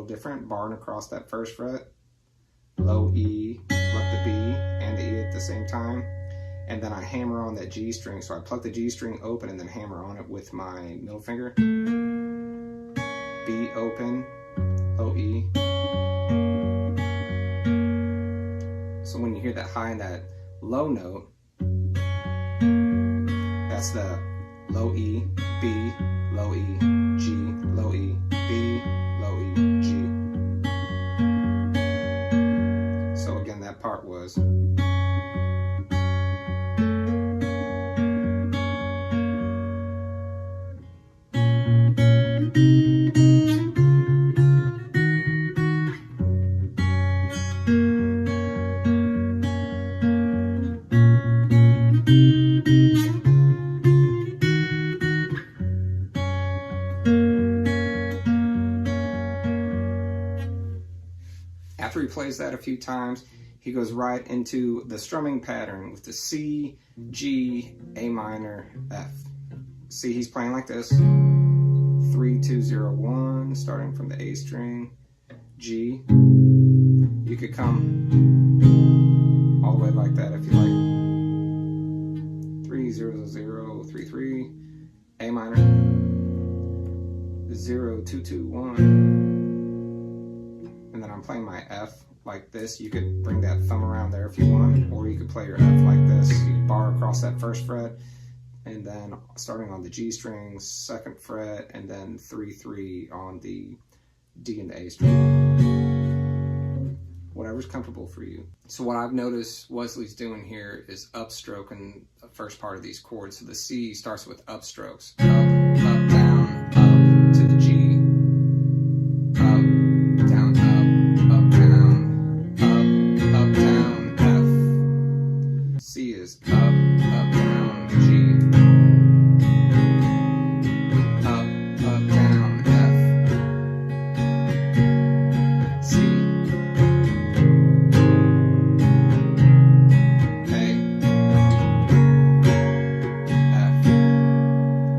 little different, barring across that first fret. Low E, pluck the B and the E at the same time. And then I hammer on that G string. So I pluck the G string open and then hammer on it with my middle finger. B open, low E. So when you hear that high and that low note, that's the low E, B, low E, G, low E, B, low E, G. So again, that part was. After he plays that a few times, he goes right into the strumming pattern with the C, G, A minor, F. See, he's playing like this. 3, 2, 0, 1, starting from the A string, G. You could come all the way like that if you like. 3, 0, 0, 3, 3, A minor, 0, 2, 2, 1. And then I'm playing my F like this. You could bring that thumb around there if you want, or you could play your F like this. You bar across that first fret, and then starting on the G string, second fret, and then 3, 3 on the D and the A string. Whatever's comfortable for you. So what I've noticed Wesley's doing here is upstroking the first part of these chords. So the C starts with upstrokes. Up, up, down, up to the G. Up, down, up, down, up, down, F. C is up, down, G. Up, down, F. C. A. F.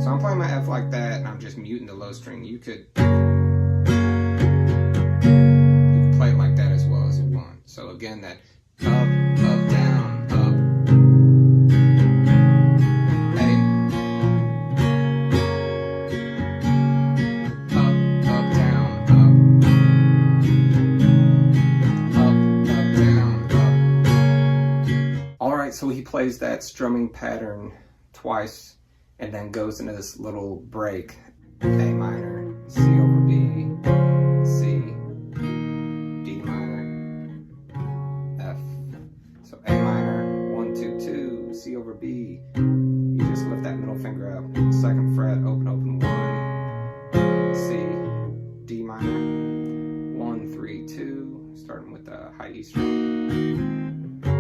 So I'm playing my F like that, and I'm just muting the low string. You could play it like that as well as you want. So again, that up, down, up, A, up, down, up, down, up. All right, so he plays that strumming pattern twice and then goes into this little break. A minor, C over B, C, D minor, F. So A minor, 1, 2, 2, C over B. You just lift that middle finger up. Second fret, open, 1, C, D minor, 1, 3, 2, starting with the high E string. F.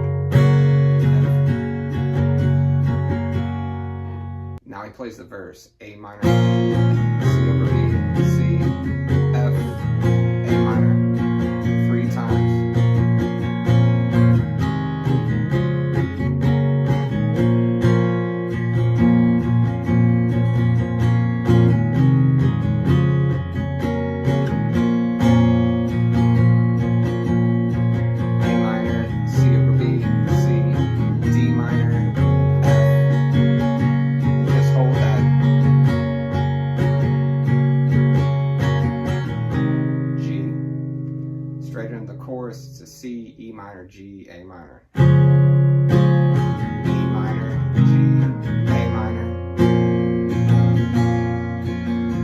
Now he plays the verse. A minor, C over B, C, F, A minor, 3 times. A minor, C over B, C, D minor, F. Just hold that. G. Straight into the chorus, it's a C, E minor, G, A minor. E minor, G, A minor.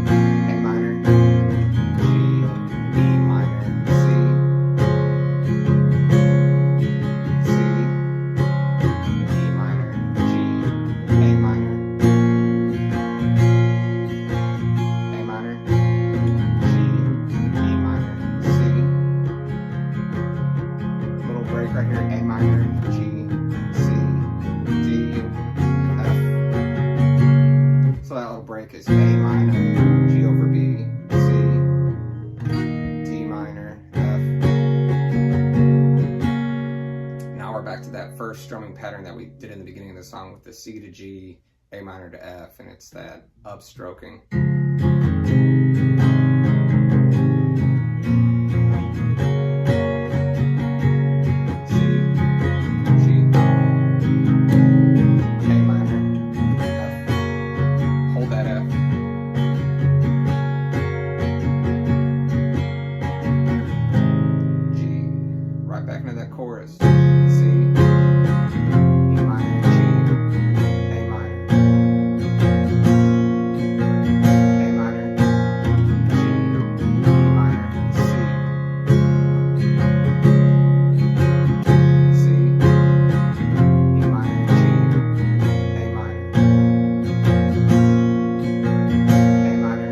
A minor, G, E minor, C. C, E minor, G, A minor. A minor, G, E minor, C. Little break right here, A minor, G, C, D, F. So that little break is A minor, G over B, C, D minor, F. Now we're back to that first strumming pattern that we did in the beginning of the song with the C to G, A minor to F, and it's that upstroking. chorus. C, E minor, G, A minor, A minor, G, E minor, C, C, E minor, G, A minor, A minor, G, E minor, C, C, E minor, G, A minor,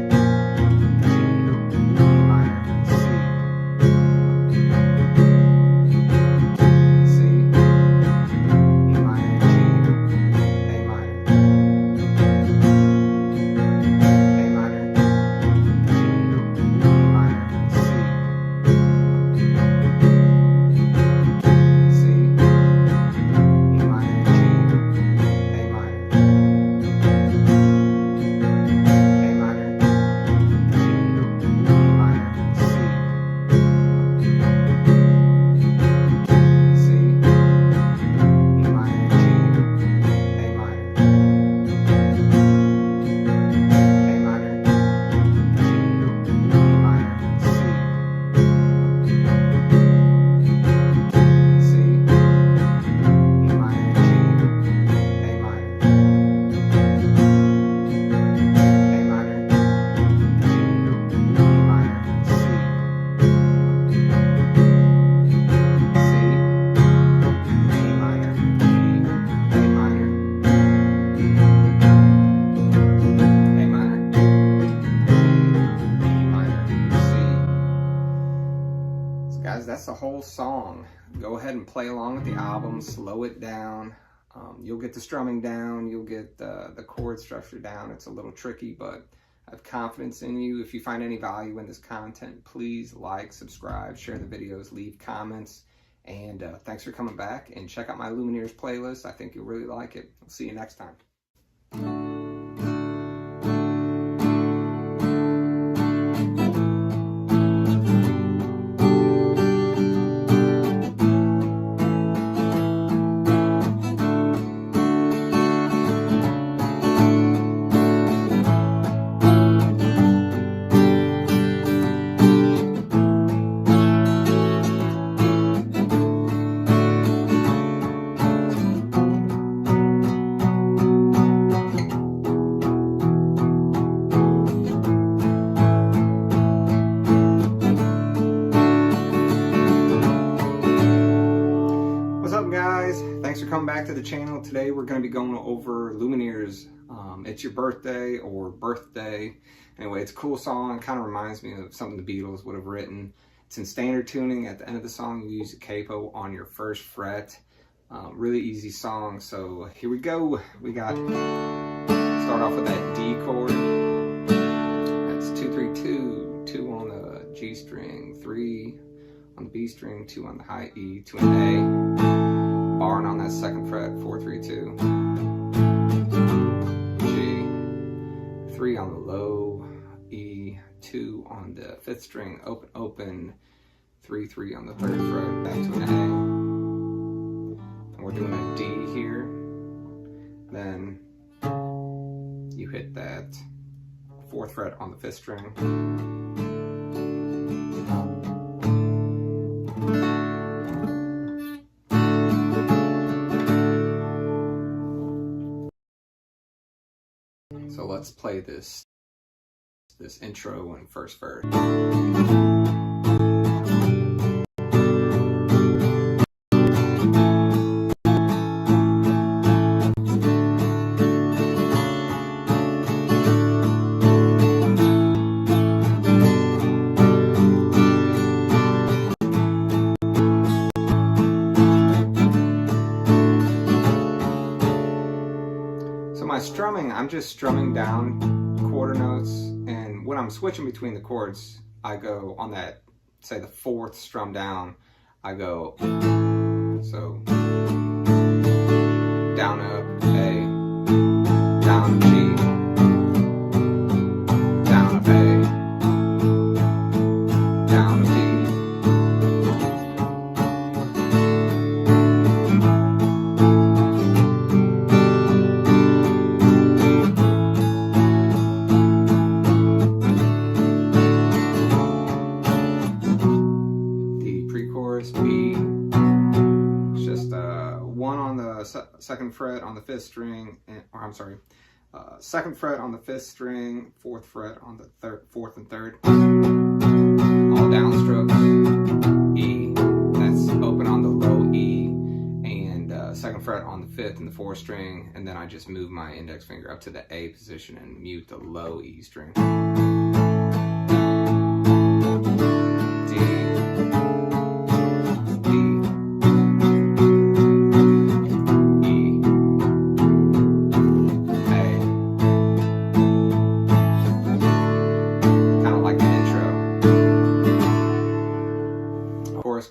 A minor, G, E minor, C, C, E minor, G, A minor, A minor, G, E minor, C, C, E minor, G, A minor, A minor, G, E minor, C, C, E minor, G, A minor, A minor, G, E minor, C, C, E minor, G, A minor, A minor, G, E minor, C. So guys, that's the whole song. Go ahead and play along with the album, slow it down. You'll get the strumming down, you'll get the chord structure down. It's a little tricky, but I have confidence in you. If you find any value in this content, please like, subscribe, share the videos, leave comments. And thanks for coming back, and check out my Lumineers playlist. I think you'll really like it. I'll see you next time. Thanks for coming back to the channel. Today we're going to be going over Lumineers. It's Your Birthday or Birthday. Anyway, it's a cool song. It kind of reminds me of something the Beatles would have written. It's in standard tuning. At the end of the song, you use a capo on your first fret. Really easy song. So here we go. We got, start off with that D chord. That's 2, 3, 2. 2 on the G string, 3 on the B string, 2 on the high E, 2 on A. Barring on that second fret, 4, 3, 2. G, 3 on the low E, 2 on the 5th string, open, open, 3, 3 on the 3rd fret, back to an A. And we're doing a D here. Then you hit that 4th fret on the 5th string. So let's play this intro and first verse. My strumming, I'm just strumming down quarter notes, and when I'm switching between the chords, I go on that, say the 4th strum down, I go, so, down up A, down G, down up A, down D. B, second fret on the 5th string, or I'm sorry, 2nd fret on the 5th string, 4th fret on the 4th and 3rd, all downstrokes, E, that's open on the low E, and 2nd fret on the 5th and the 4th string, and then I just move my index finger up to the A position and mute the low E string.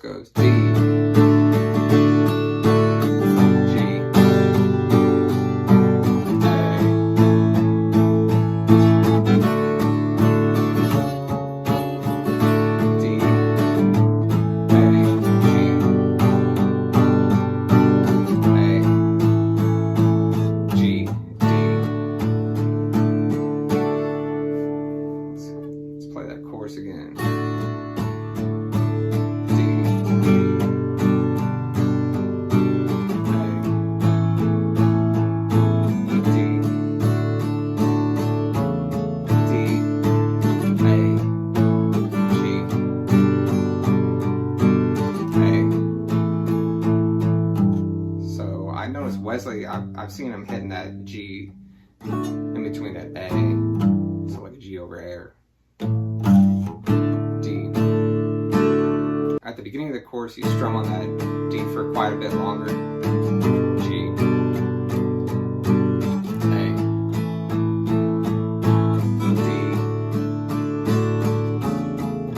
Goes D, G, A, D, A, G, A, G, D. Let's play that chorus again. Wesley, I've seen him hitting that G in between that A, so like a G over A, D. At the beginning of the chorus, you strum on that D for quite a bit longer. G, A, D,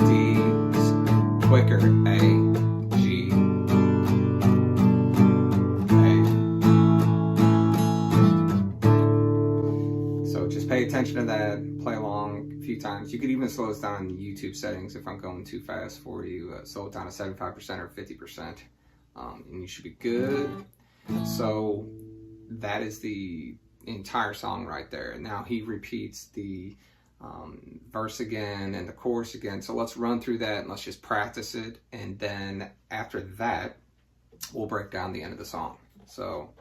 D, quicker, A, G, pay attention to that, play along a few times. You could even slow this down in YouTube settings if I'm going too fast for you. Slow it down to 75% or 50%, and you should be good. So that is the entire song right there. Now he repeats the verse again and the chorus again. So let's run through that and let's just practice it. And then after that, we'll break down the end of the song. So.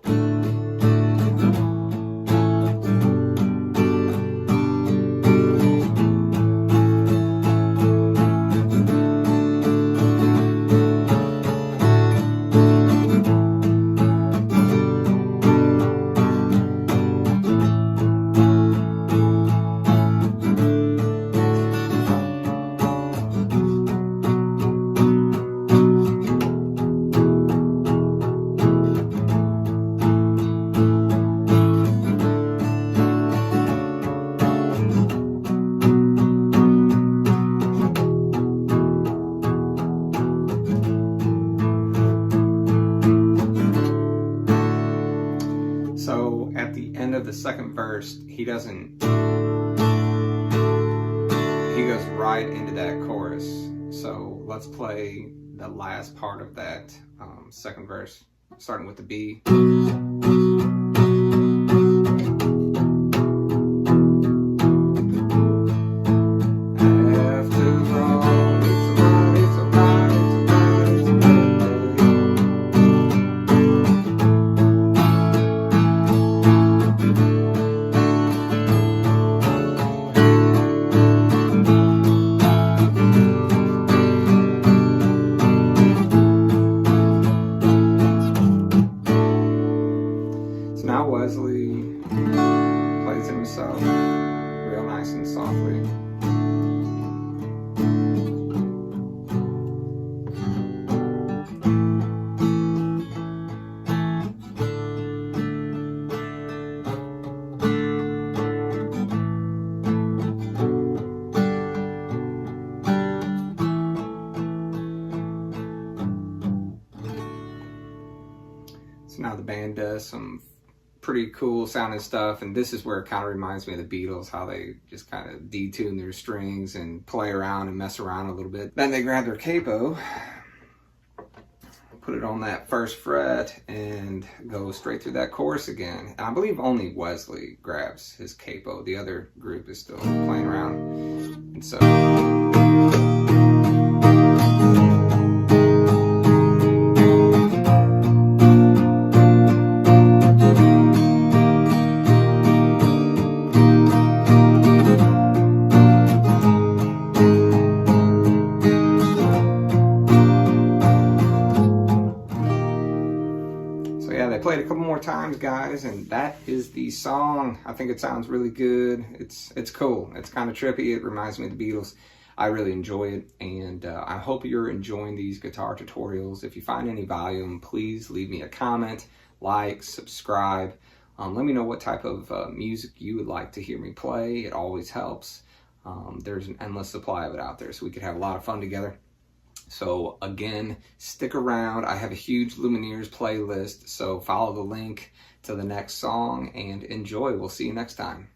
So at the end of the second verse, he goes right into that chorus. So let's play the last part of that second verse, starting with the B. Now Wesley plays it himself, real nice and softly. So now the band does some pretty cool sounding stuff, and this is where it kind of reminds me of the Beatles, how they just kind of detune their strings and play around and mess around a little bit. Then they grab their capo, put it on that first fret, and go straight through that chorus again. And I believe only Wesley grabs his capo. The other group is still playing around. And so play it a couple more times, guys, and that is the song. I think it sounds really good. It's cool. It's kind of trippy. It reminds me of the Beatles. I really enjoy it, and I hope you're enjoying these guitar tutorials. If you find any value, please leave me a comment, like, subscribe. Let me know what type of music you would like to hear me play. It always helps. There's an endless supply of it out there, so we could have a lot of fun together. So again, stick around. I have a huge Lumineers playlist, so follow the link to the next song and enjoy. We'll see you next time.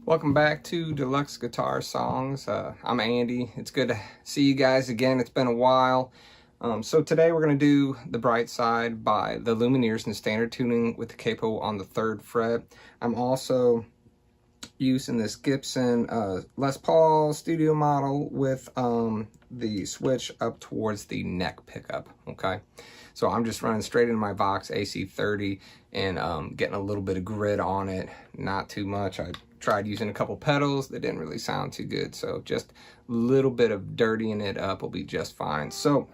Welcome back to Deluxe Guitar Songs. I'm Andy. It's good to see you guys again. It's been a while. So today we're going to do The Bright Side by the Lumineers in standard tuning with the capo on the 3rd fret. I'm also using this Gibson Les Paul studio model with the switch up towards the neck pickup, okay? So I'm just running straight into my Vox AC30 and getting a little bit of grit on it, not too much. I tried using a couple pedals that didn't really sound too good, so just a little bit of dirtying it up will be just fine. So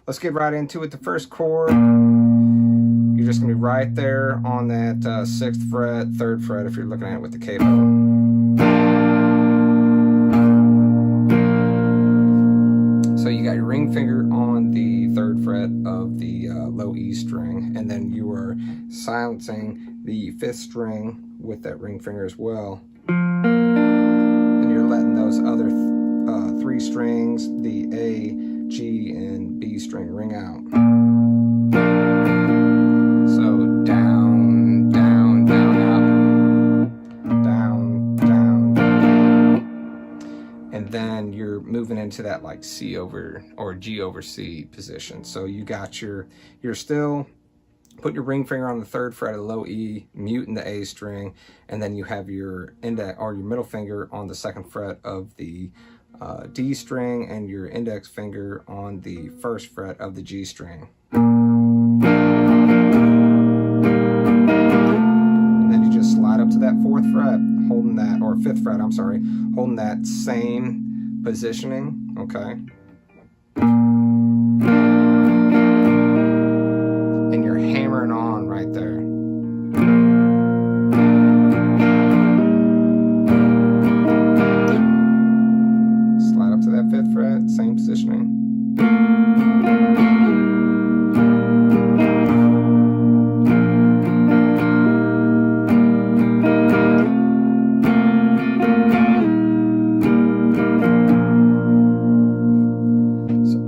let's get right into it. The first chord, you're just gonna be right there on that 6th fret, 3rd fret if you're looking at it with the capo. So you got your ring finger on the 3rd fret of the low E string, and then you are silencing the 5th string with that ring finger as well. And you're letting those other 3 strings, the A, G, and B string ring out. So down, down, down, up, down, down, down. And then you're moving into that like C over, or G over C position. So you got you're still put your ring finger on the 3rd fret of the low E, muting the A string, and then you have your index or your middle finger on the 2nd fret of the D string, and your index finger on the 1st fret of the G string. And then you just slide up to that 4th fret, holding that, or 5th fret, I'm sorry, holding that same positioning, okay? And you're hammering on right there. Slide up to that 5th fret, same positioning.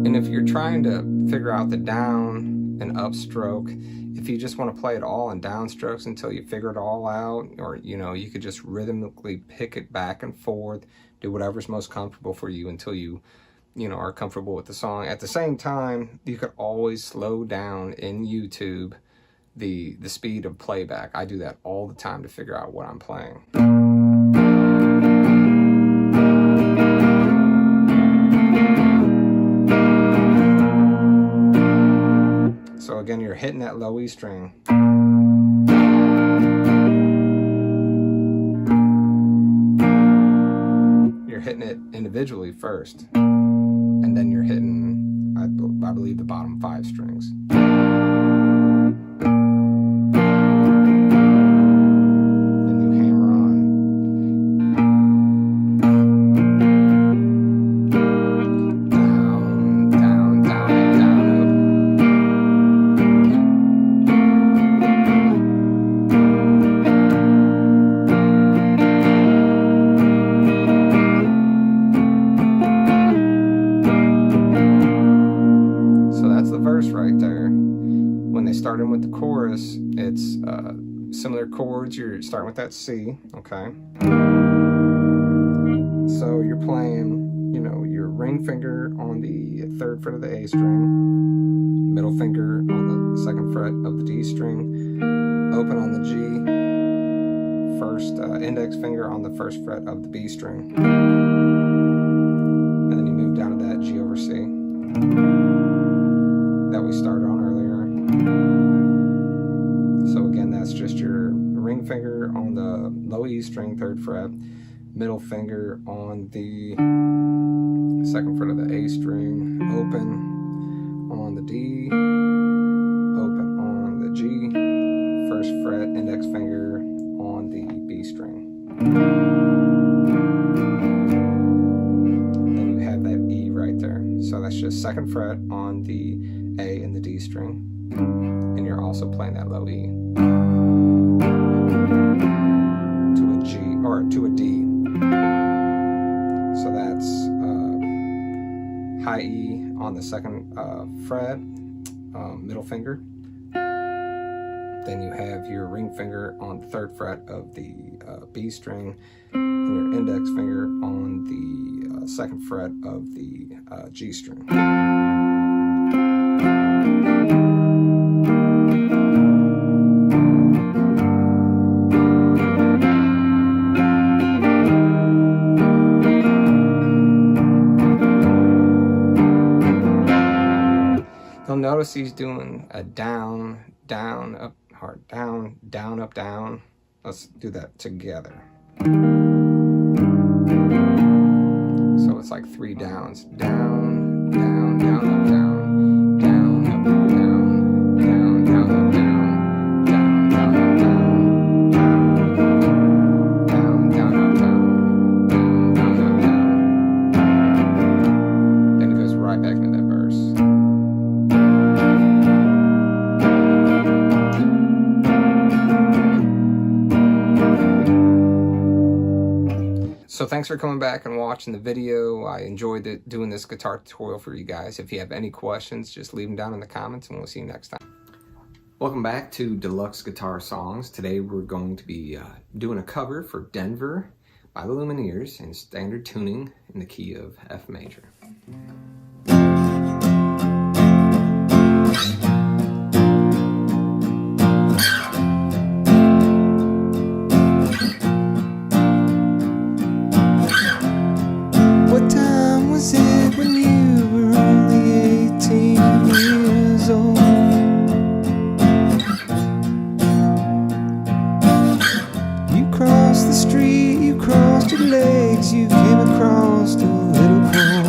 And if you're trying to figure out the down and upstroke, if you just want to play it all in downstrokes until you figure it all out, or you could just rhythmically pick it back and forth, do whatever's most comfortable for you until you are comfortable with the song. At the same time, you could always slow down in YouTube the speed of playback. I do that all the time to figure out what I'm playing. So again, you're hitting that low E string. You're hitting it individually first, and then you're hitting, I believe, the bottom 5 strings. Then you hammer on. Down, down, down, down, up. starting with the chorus, it's similar chords. You're starting with that C, okay? So you're playing, you know, your ring finger on the 3rd fret of the A string, middle finger on the 2nd fret of the D string, open on the G, first index finger on the 1st fret of the B string, and then you move down to that G over C that we started on earlier. So again, that's just your ring finger on the low E string, 3rd fret, middle finger on the 2nd fret of the A string, open on the D, open on the G, 1st fret, index finger on the B string. Then you have that E right there. So that's just 2nd fret on the A and the D string. And you're also playing that low E to a G, or to a D. So that's high E on the 2nd fret, middle finger. Then you have your ring finger on the 3rd fret of the B string, and your index finger on the 2nd fret of the G string. You'll notice he's doing a down, down, up, hard, down, down, up, down. Let's do that together. So it's like 3 downs. Down, down, down, up, down, down, up, down, down, down, up, down, down, down, up, down, down, down, up, down, down, down, up, down. Then it goes right back into that verse. So thanks for coming back and watching the video. I enjoyed doing this guitar tutorial for you guys. If you have any questions, just leave them down in the comments and we'll see you next time. Welcome back to Deluxe Guitar Songs. Today we're going to be doing a cover for Denver by the Lumineers in standard tuning in the key of F major. You came across a little pool.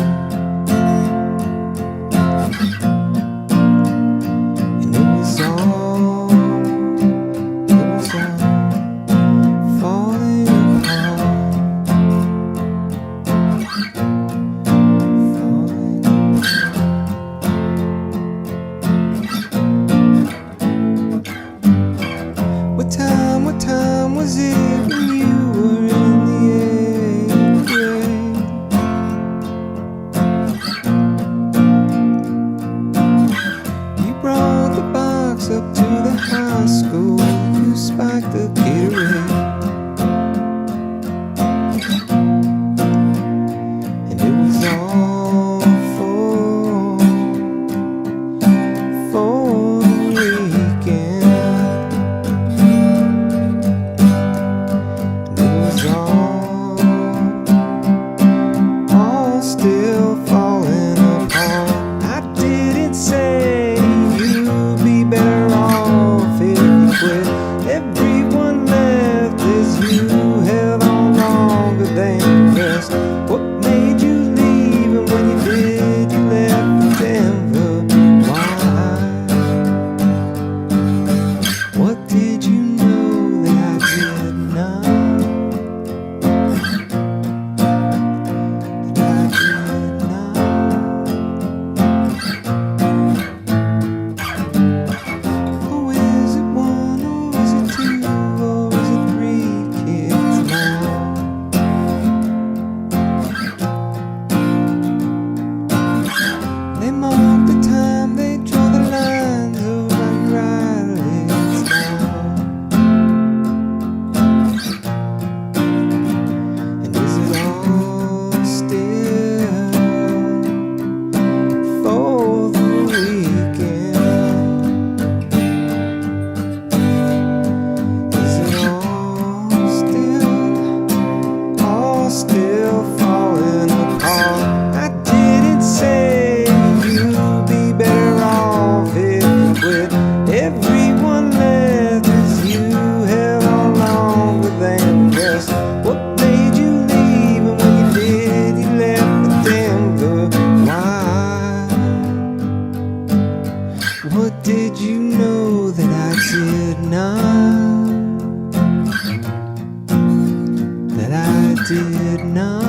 did not.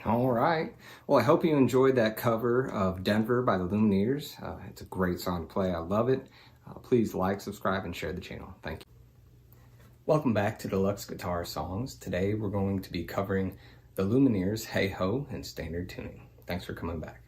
All right. Well, I hope you enjoyed that cover of Denver by the Lumineers. It's a great song to play. I love it. Please like, subscribe, and share the channel. Thank you. Welcome back to Deluxe Guitar Songs. Today we're going to be covering the Lumineers' Hey Ho in standard tuning. Thanks for coming back.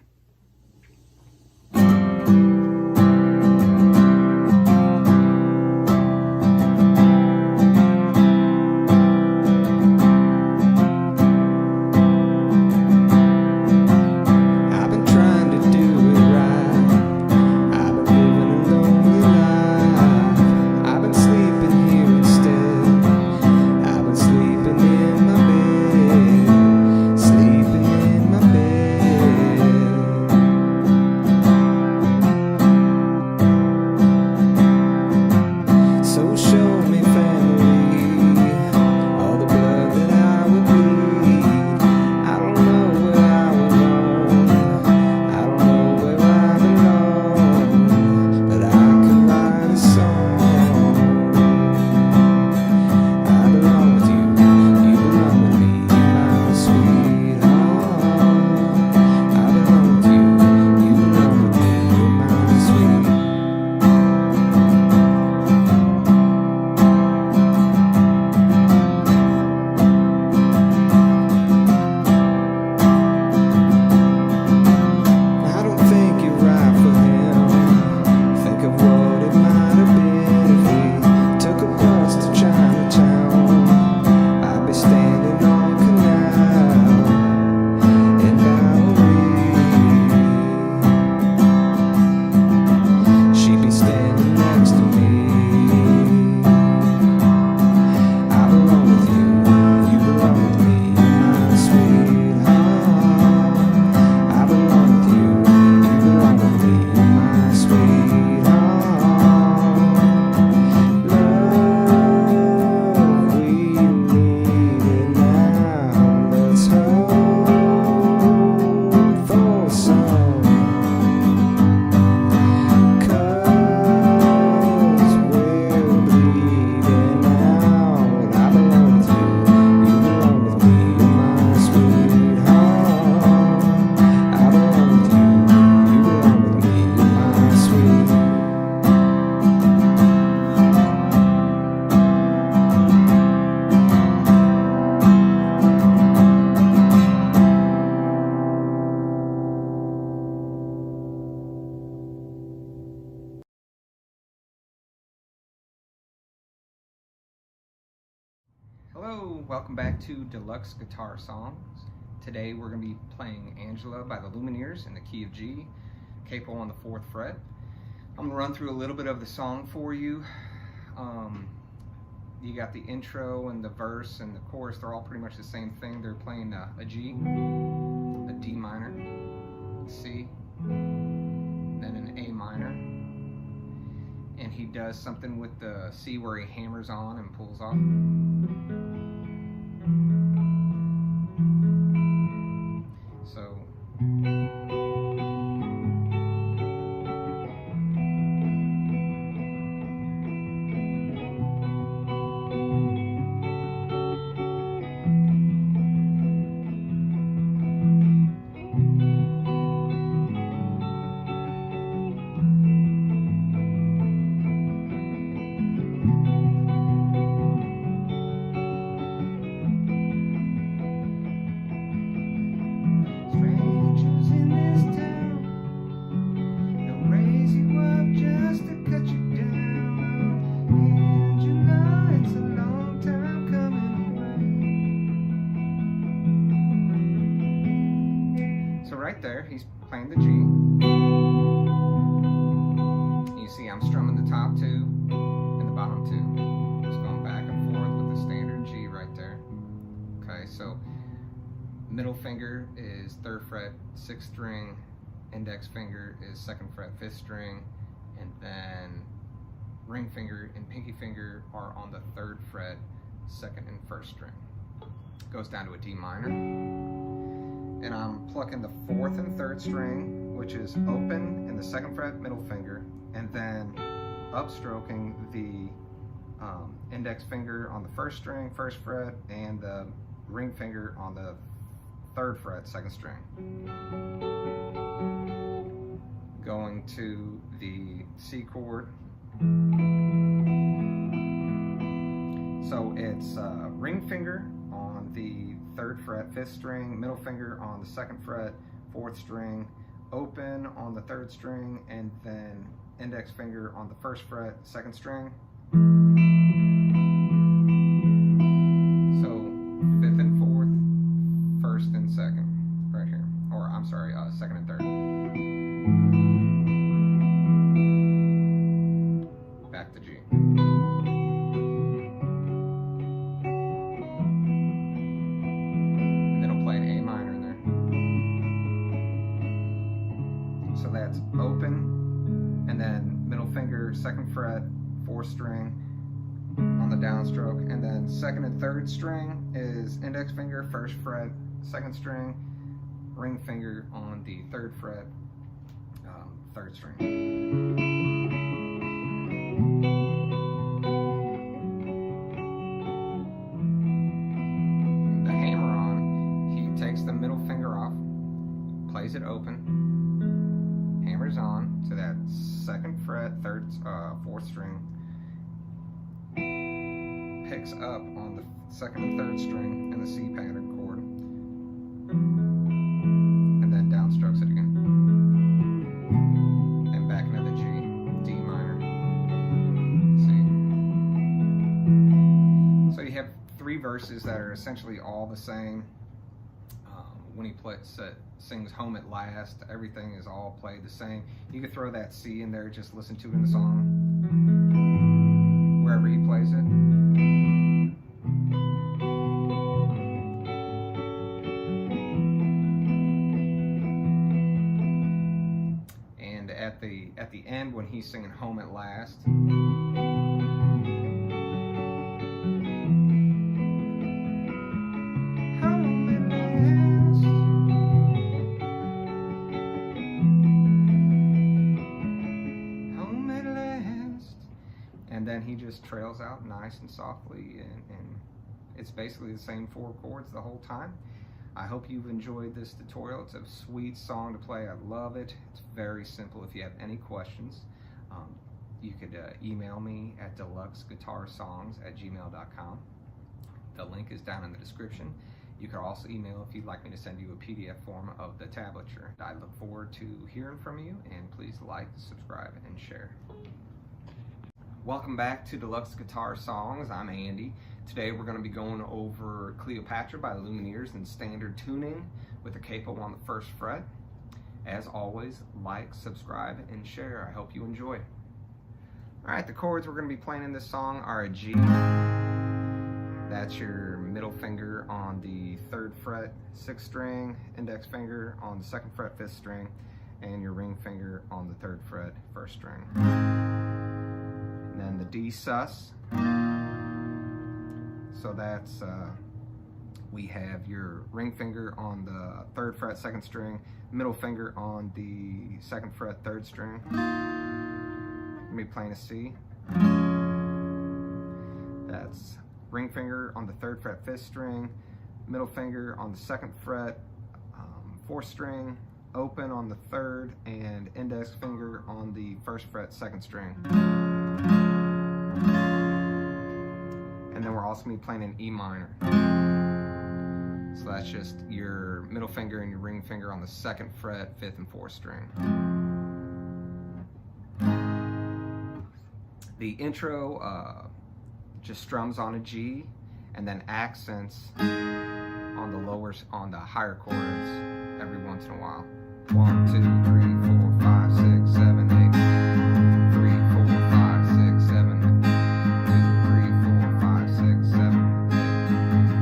Hello, welcome back to Deluxe Guitar Songs. Today we're going to be playing Angela by the Lumineers in the key of G, capo on the 4th fret. I'm going to run through a little bit of the song for you. You got the intro and the verse and the chorus, they're all pretty much the same thing. They're playing a G, a D minor, C, then an A minor. And he does something with the C where he hammers on and pulls off. So right there, he's playing the G. You see I'm strumming the top 2 and the bottom 2. Just going back and forth with the standard G right there. Okay, so middle finger is 3rd fret, 6th string, index finger is 2nd fret, 5th string, and then ring finger and pinky finger are on the 3rd fret, 2nd and 1st string. Goes down to a D minor. And I'm plucking the 4th and 3rd string which is open in the 2nd fret, middle finger, and then upstroking the index finger on the 1st string, 1st fret, and the ring finger on the 3rd fret, 2nd string. Going to the C chord. So it's ring finger on the 3rd fret, 5th string, middle finger on the 2nd fret, 4th string, open on the 3rd string, and then index finger on the 1st fret, 2nd string. So 5th and 4th, 1st and 2nd, right here. Or I'm sorry, 2nd and 3rd. Back to G. And then I'll play an A minor in there. So that's open, and then middle finger, 2nd fret, 4th string on the downstroke, and then 2nd and 3rd string is index finger, 1st fret, 2nd string, ring finger on the 3rd fret, 3rd string. The hammer on, he takes the middle finger off, plays it open, hammers on to that 2nd fret, 4th string, picks up on the 2nd and 3rd string in the C pattern chord, and then downstrokes it again, and back into the G, D minor, C. So you have 3 verses that are essentially all the same. When he sings Home at Last, everything is all played the same. You could throw that C in there, just listen to it in the song, wherever he plays it. And at the end, when he's singing Home at Last, and then he just trails out nice and softly, and it's basically the same 4 chords the whole time. I hope you've enjoyed this tutorial. It's a sweet song to play. I love it. It's very simple. If you have any questions, you could email me at DeluxeGuitarSongs@gmail.com. The link is down in the description. You can also email if you'd like me to send you a PDF form of the tablature. I look forward to hearing from you, and please like, subscribe, and share. Welcome back to Deluxe Guitar Songs. I'm Andy. Today we're going to be going over Cleopatra by Lumineers in standard tuning with a capo on the 1st fret. As always, like, subscribe, and share. I hope you enjoy. Alright, the chords we're going to be playing in this song are a G. That's your middle finger on the 3rd fret, 6th string, index finger on the 2nd fret, 5th string, and your ring finger on the 3rd fret, 1st string. And then the D sus. So that's, we have your ring finger on the 3rd fret, 2nd string, middle finger on the 2nd fret, 3rd string. We're going to be playing a C. That's ring finger on the 3rd fret, 5th string, middle finger on the 2nd fret, 4th string, open on the 3rd, and index finger on the 1st fret, 2nd string. And then we're also going to be playing an E minor. So that's just your middle finger and your ring finger on the 2nd fret, 5th and 4th string. The intro just strums on a G, and then accents on the higher chords every once in a while. 1, 2, 3, 4, 5, 6, 7, 8. 3, 4, 5, 6, 7, 2, 3, 4, 5, 6, 7, 8.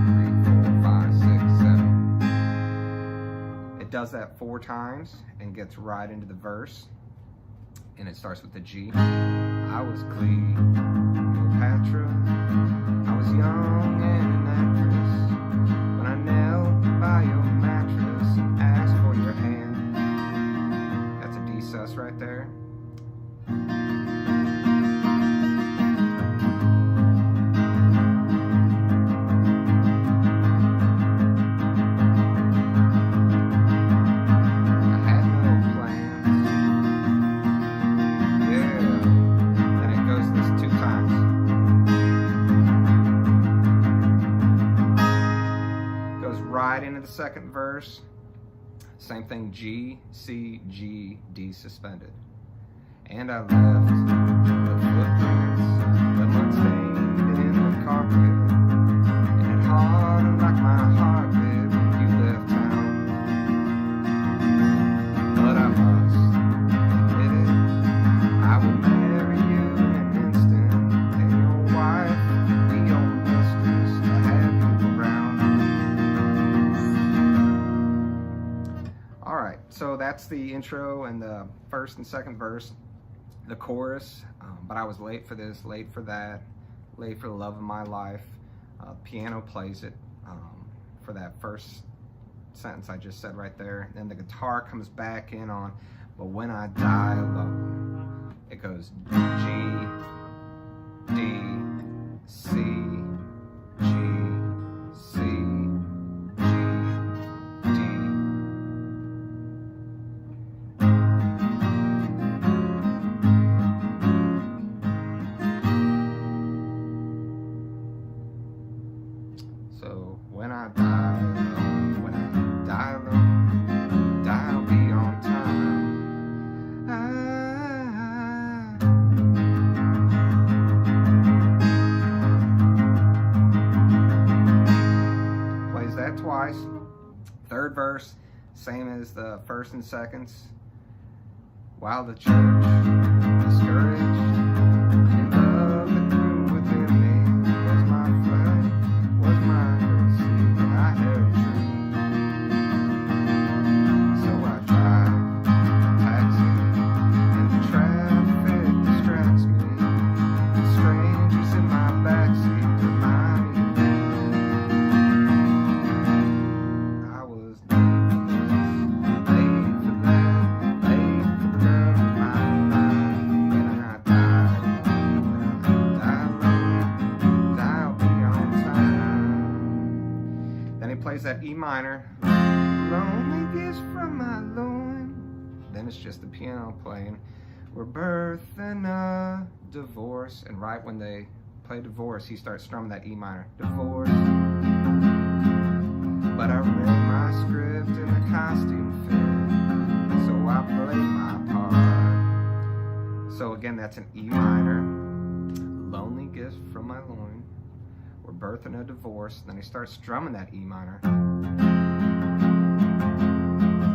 3, 4, 5, 6, 7. It does that 4 times and gets right into the verse, and it starts with the G. I was Cleopatra, I was young and an actress, when I knelt by your mattress and asked for your hand. sus right there. Right into the second verse, same thing, G, C, G, D suspended. And I left the footprints, the mud stained in the carpet, and it hardened like my heart did when you left town. But I must admit it, I will marry you in an instant, and your wife be your mistress to have you around. Alright, so that's the intro and the first and second verse, the chorus, but I was late for this, late for that, late for the love of my life. Piano plays it for that first sentence I just said right there. Then the guitar comes back in on, but when I die alone, it goes G, D, C, G, C, so when I die alone, when I die alone, I'll be on time. Plays that twice. Third verse, same as the first and seconds. While the church discouraged, in love that grew within me, was my flag, was my mercy, and I held true. So I drive a taxi, and the traffic distracts me. The strangers in my backseat remind me I was late for that, late for the love of my life. When I die alone, I'll be on time. Then he plays that E minor, lonely gifts from my loin. Then it's just the piano playing, we're birthing a divorce. And right when they play divorce, he starts strumming that E minor, divorce. But I read my script and the costume fit, so I played my part. So again, that's an E minor, lonely gifts from my loin, we're birthing a divorce. Then he starts strumming that E minor.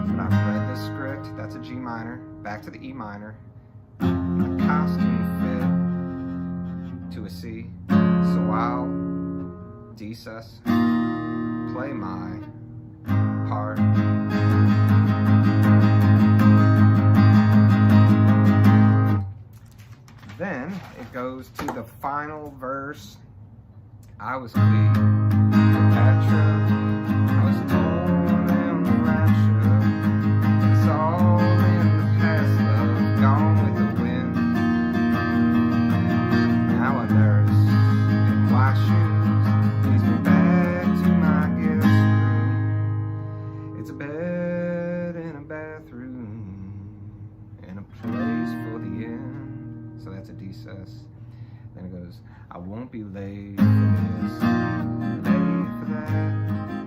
But I read the script, that's a G minor, back to the E minor, and the costume fit to a C. So I'll D sus, play my part. Then it goes to the final verse. I was clean, Patra, I was torn in the rapture. It's all in the past, love, gone with the wind. Now a nurse in white shoes leads me back to my guest room. It's a bed in a bathroom and a place for the end. So that's a D sus. Then it goes, I won't be late for this, late for that,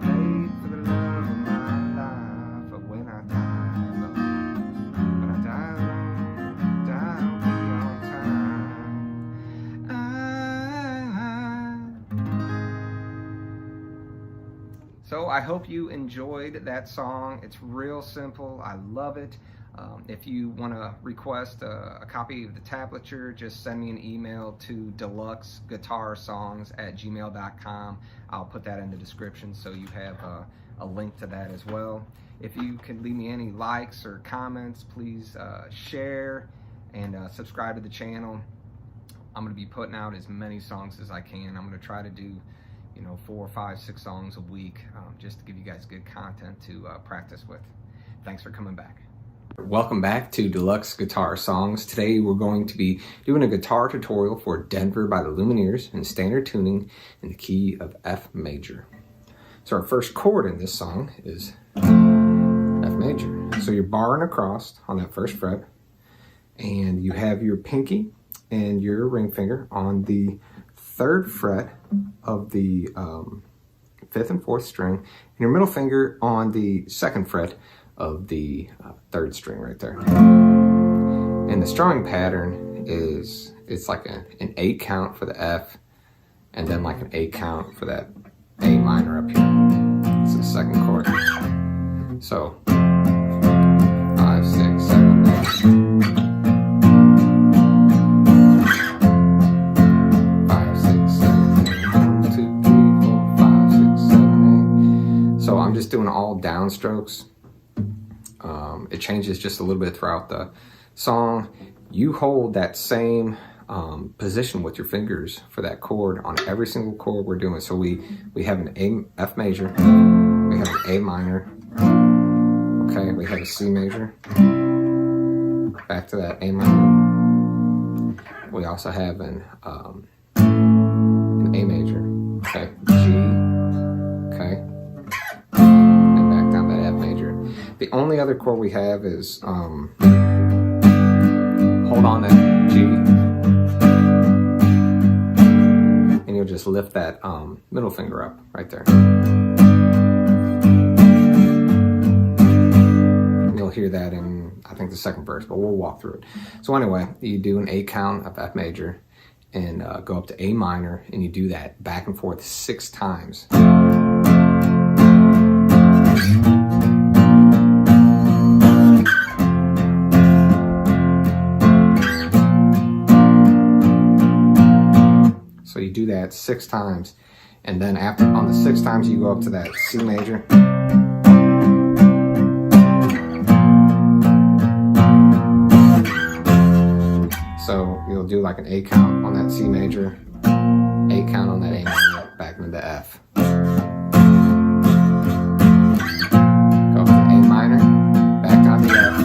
late for the love of my life. But when I die alone, when I die alone, I'll be on time. So I hope you enjoyed that song. It's real simple. I love it. If you want to request a copy of the tablature, just send me an email to DeluxeGuitarSongs@gmail.com. I'll put that in the description so you have a link to that as well. If you can leave me any likes or comments, please share and subscribe to the channel. I'm going to be putting out as many songs as I can. I'm going to try to do 4, 5, 6 songs a week, just to give you guys good content to practice with. Thanks for coming back. Welcome back to Deluxe Guitar Songs. Today we're going to be doing a guitar tutorial for Denver by the Lumineers in standard tuning in the key of F major. So our first chord in this song is F major. So you're barring across on that first fret, and you have your pinky and your ring finger on the third fret of the fifth and fourth string, and your middle finger on the second fret of the third string right there. And the strumming pattern is, it's like an 8 count for the F, and then like an 8 count for that A minor up here. It's the second chord. So 5, 6, 7, 8. 5, 6, 7, 8. 1, 2, 3, 4, 5, 6, 7, 8. So I'm just doing all downstrokes. It changes just a little bit throughout the song. You hold that same position with your fingers for that chord on every single chord we're doing. So we have an F major, we have an A minor, okay, we have a C major, back to that A minor. We also have an A major, okay, G, okay, and back down that F major. The only other chord we have is hold on that G, and you'll just lift that middle finger up right there. And you'll hear that in, I think, the second verse, but we'll walk through it. So anyway, you do an 8 count of F major and go up to A minor, and you do that back and forth 6 times. So you do that 6 times, and then after, on the 6 times, you go up to that C major. So you'll do like an A count on that C major, A count on that A minor, back into the F. Go up to A minor, back down the F.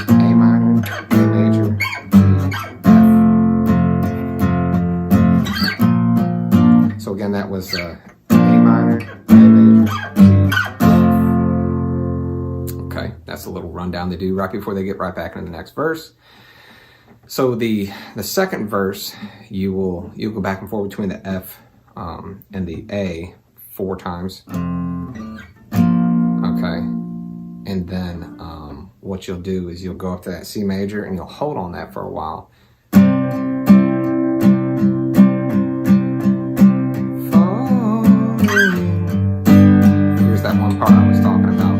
A minor, A major, F. So again, that was A minor, A major, G, F. Okay, that's a little rundown they do right before they get right back into the next verse. So the second verse, you'll go back and forth between the F and the A 4 times. Okay, and then what you'll do is you'll go up to that C major and you'll hold on that for a while. Here's that one part I was talking about.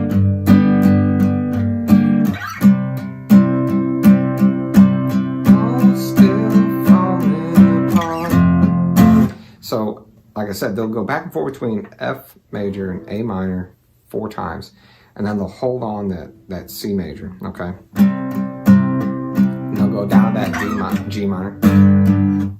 So, like I said, they'll go back and forth between F major and A minor 4 times, and then they'll hold on that C major, okay? And they'll go down to that G minor. 1,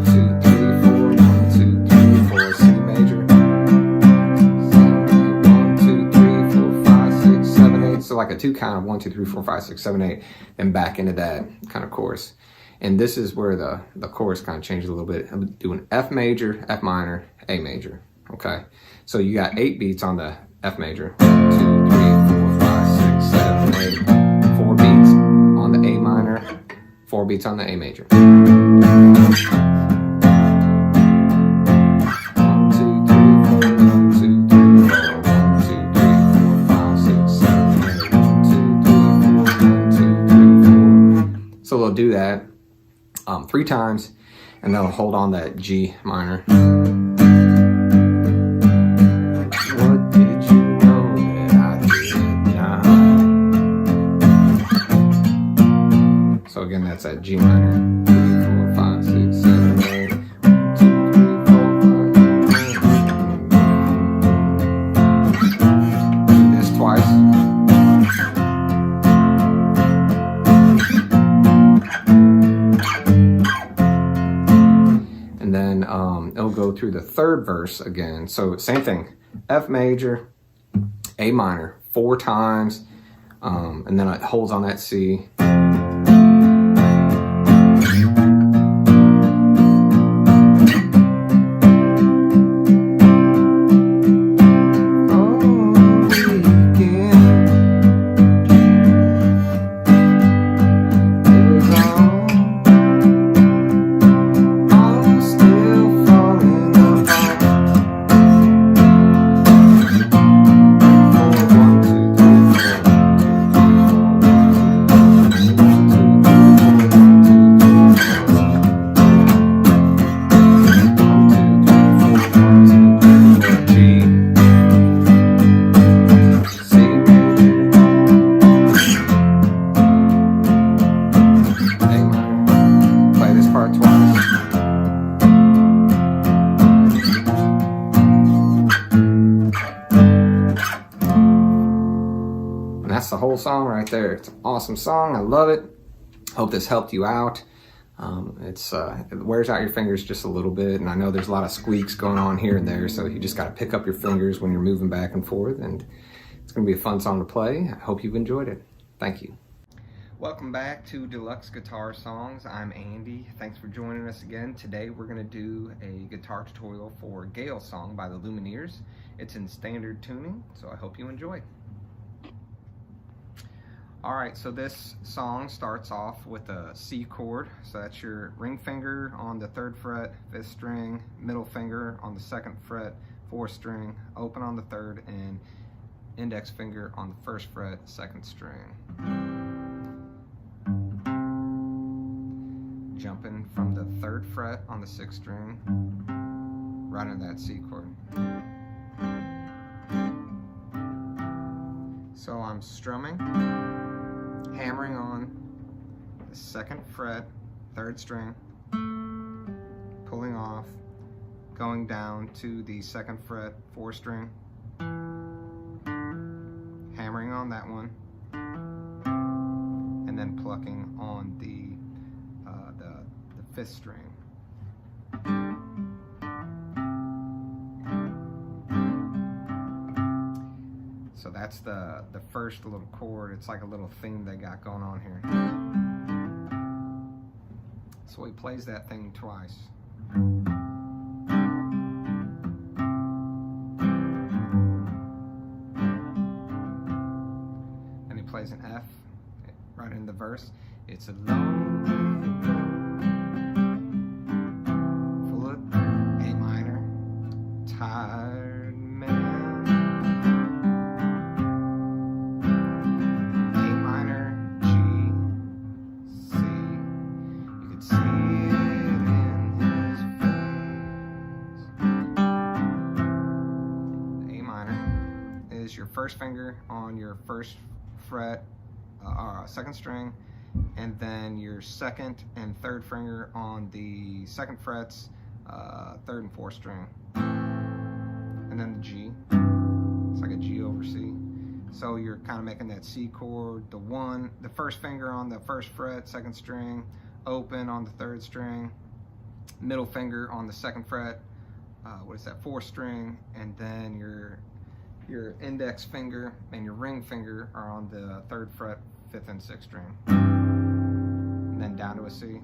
2, 3, 4, 1, 2, 3, 4, C major. 1, 2, 3, 4, 5, 6, 7, 8. So like a 2 count of 1, 2, 3, 4, 5, 6, 7, 8, and back into that kind of chorus. And this is where the chorus kind of changes a little bit. I'm doing F major, F minor, A major, okay? So you got 8 beats on the F major. 1, 2, 3, 4, 5, 6, 7, 8. 4 beats on the A minor, 4 beats on the A major. 1, 2, 3, 4, 1, 2, 3, 4, 1, 2, 3, 4, 5, 6, 7, 8. 1, 2, 3, 4, 1, 2, 3, 4. So they'll do that 3 times, and they'll hold on that G minor. What did you know that I did not? So again, that's that G minor. 3, 4, 5, 6, 7, 8. 1, 2, 3, 4, 5. Do this twice. And then it'll go through the third verse again. So same thing, F major, A minor 4 times, and then it holds on that C. That's the whole song right there. It's an awesome song. I love it. Hope this helped you out. It wears out your fingers just a little bit, and I know there's a lot of squeaks going on here and there, so you just got to pick up your fingers when you're moving back and forth, and it's going to be a fun song to play. I hope you've enjoyed it. Thank you. Welcome back to Deluxe Guitar Songs. I'm Andy. Thanks for joining us again. Today we're going to do a guitar tutorial for Gale Song by the Lumineers. It's in standard tuning, so I hope you enjoy. Alright, so this song starts off with a C chord. So that's your ring finger on the 3rd fret, 5th string, middle finger on the 2nd fret, 4th string, open on the 3rd, and index finger on the 1st fret, 2nd string. Jumping from the 3rd fret on the 6th string, right into that C chord. So I'm strumming, hammering on the 2nd fret, 3rd string, pulling off, going down to the 2nd fret, 4th string, hammering on that one, and then plucking on the 5th string. So that's the first little chord. It's like a little theme they got going on here. So he plays that thing twice. And he plays an F right in the verse. It's a lonely road full of A minor, tired men. Your 1st finger on your 1st fret, 2nd string, and then your 2nd and 3rd finger on the 2nd frets, 3rd and 4th string, and then the G. It's like a G over C. So you're kind of making that C chord, the 1st finger on the 1st fret, 2nd string, open on the 3rd string, middle finger on the 2nd fret, 4th string, and then your index finger and your ring finger are on the 3rd fret, 5th and 6th string. And then down to a C.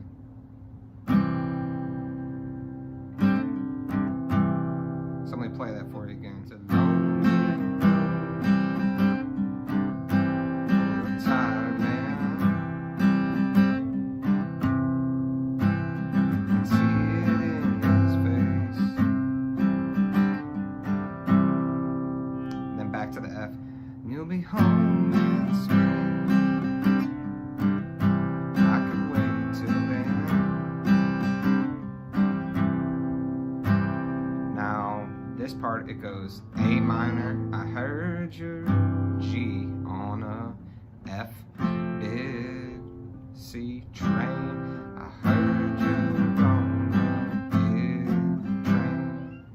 So let me play that for you again. It's a lonely road, tired man. Can see it in his face. Back to the F. You'll be home in spring. I could wait till then. Now this part, it goes A minor. I heard your G on a F big C train. I heard you on a big train.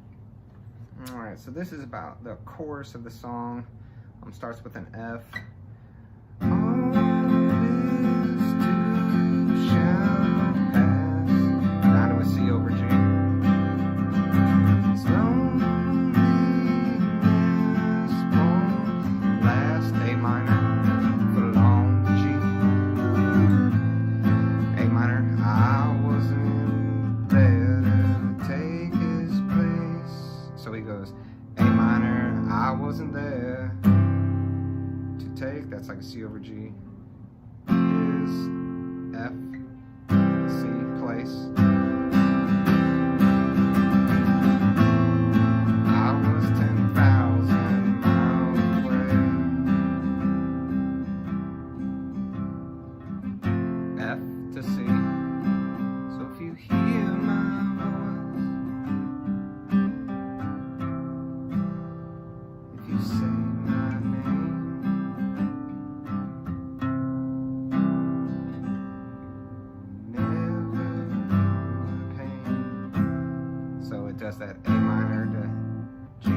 Alright, so this is about the chorus of the song. Starts with an F. All it is to shall pass. Down to a C over G. It's lonely that's like a C over G, is F, C, place. I was 10,000 miles away. F to C. So if you hear my voice, if you say my name, never pain. So it does that A minor to G,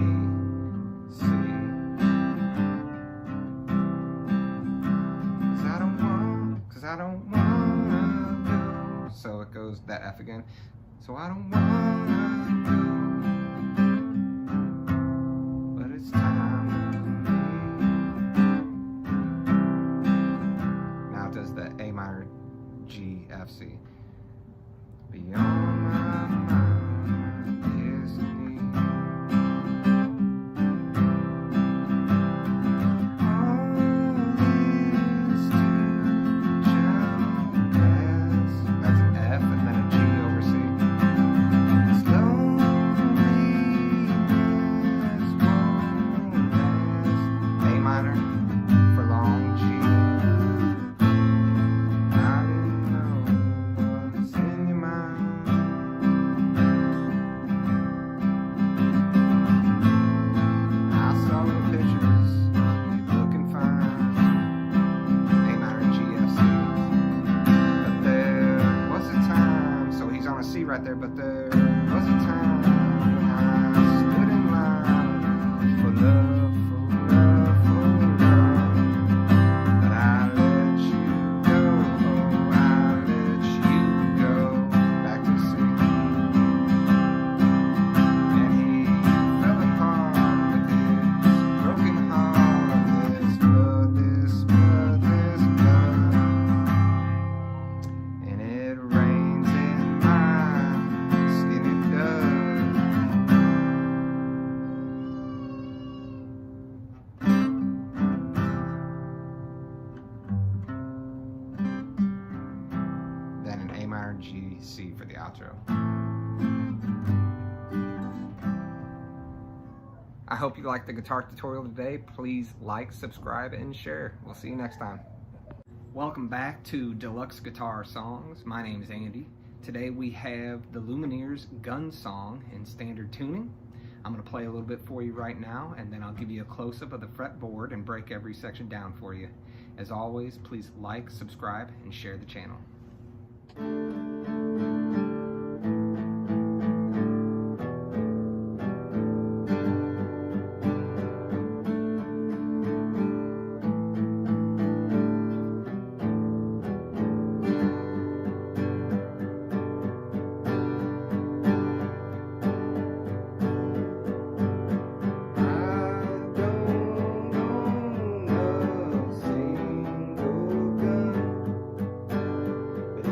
C. 'Cause I don't wanna go. So it goes that F again. So I don't wanna go, but it's time for me. Now it does the A minor, G, F, C. Beyond my mind is me. Right there, but there was a time when I stood in line for love, but I let you go, I let you go back to sea, and he fell apart with his broken heart, this blood, and it rains in minor, G, C for the outro. I hope you liked the guitar tutorial today. Please like, subscribe, and share. We'll see you next time. Welcome back to Deluxe Guitar Songs. My name is Andy. Today we have the Lumineers Gun Song in standard tuning. I'm going to play a little bit for you right now, and then I'll give you a close-up of the fretboard and break every section down for you. As always, please like, subscribe, and share the channel. If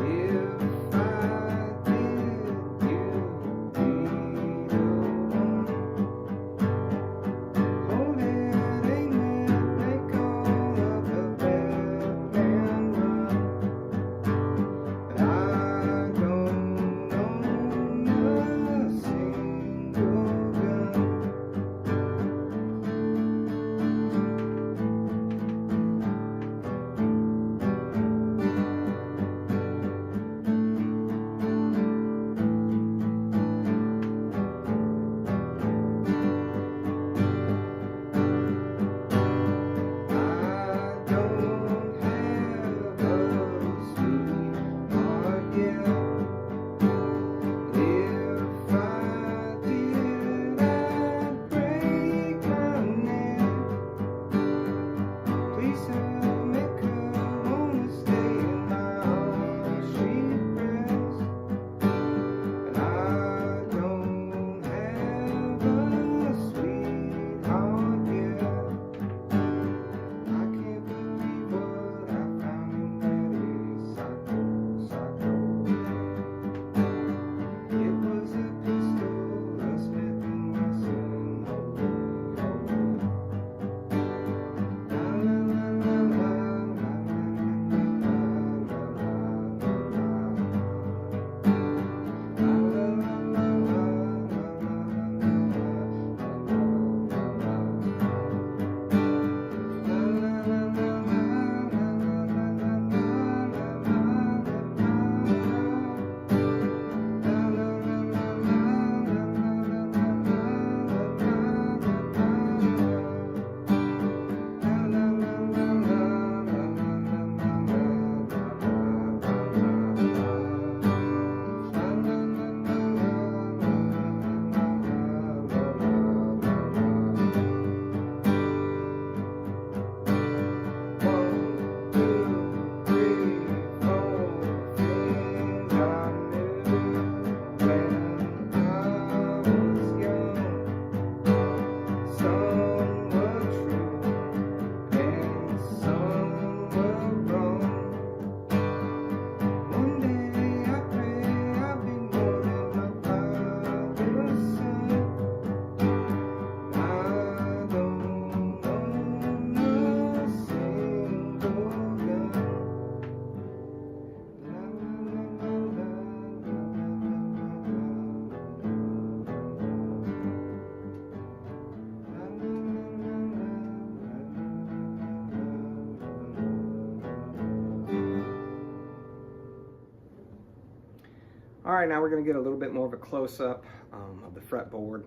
All right, now we're going to get a little bit more of a close-up of the fretboard.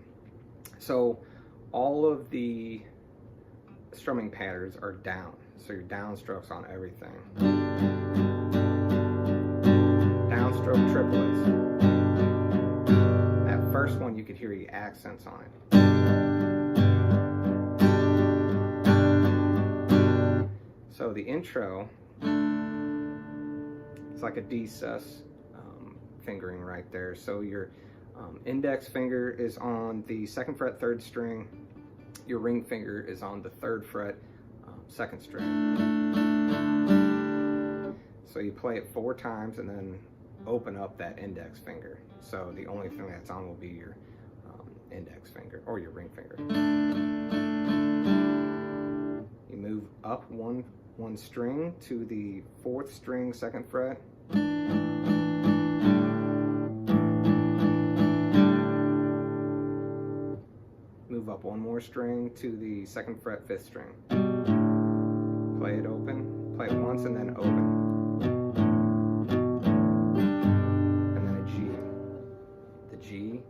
So all of the strumming patterns are down, so your downstrokes on everything. Downstroke triplets. That first one you could hear the accents on it. So the intro, it's like a D sus fingering right there. So your index finger is on the 2nd fret 3rd string. Your ring finger is on the 3rd fret 2nd string. So you play it 4 times and then open up that index finger. So the only thing that's on will be your index finger or your ring finger. You move up one string to the 4th string 2nd fret. Move up one more string to the 2nd fret 5th string. Play it open, play it once and then open. And then a G. The G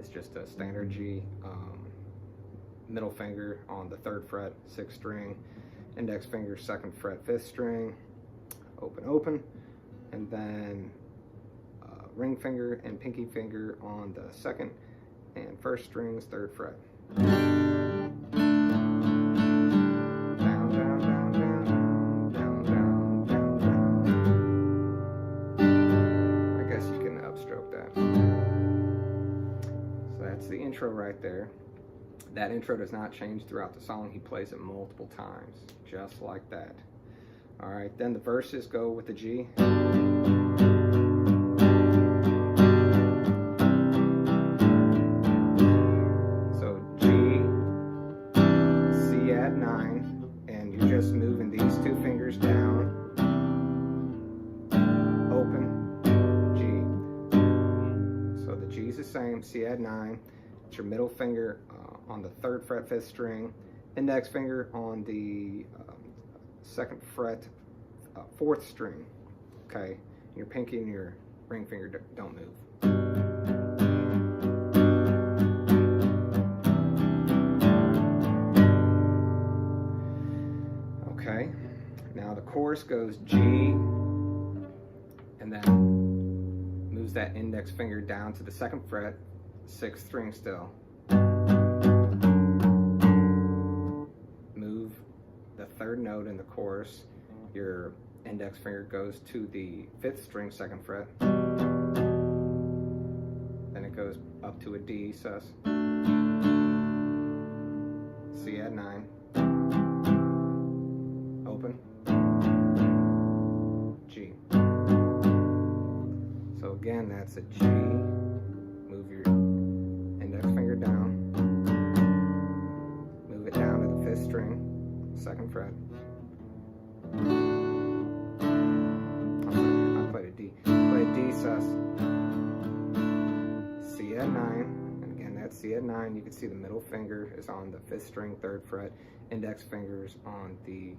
is just a standard G. Middle finger on the 3rd fret 6th string. Index finger 2nd fret 5th string. Open, open. And then ring finger and pinky finger on the 2nd and 1st strings 3rd fret. Down, down, down, down, down, down, down, down. I guess you can upstroke that. So that's the intro right there. That intro does not change throughout the song. He plays it multiple times, just like that. All right, then the verses go with the G. Just moving these 2 fingers down, open, G. So the G is the same, C add 9. It's your middle finger on the 3rd fret 5th string, index finger on the 2nd fret 4th string. Okay, your pinky and your ring finger don't move. Okay, now the chorus goes G, and then moves that index finger down to the 2nd fret, 6th string still. Move the 3rd note in the chorus. Your index finger goes to the 5th string 2nd fret. Then it goes up to a D sus. C add 9. Open, G. So again, that's a G. Move your index finger down. Move it down to the 5th string, 2nd fret. I'm sorry, I played a D. Play a D sus. C add 9. And again, that's C add 9. You can see the middle finger is on the 5th string, 3rd fret. Index fingers on the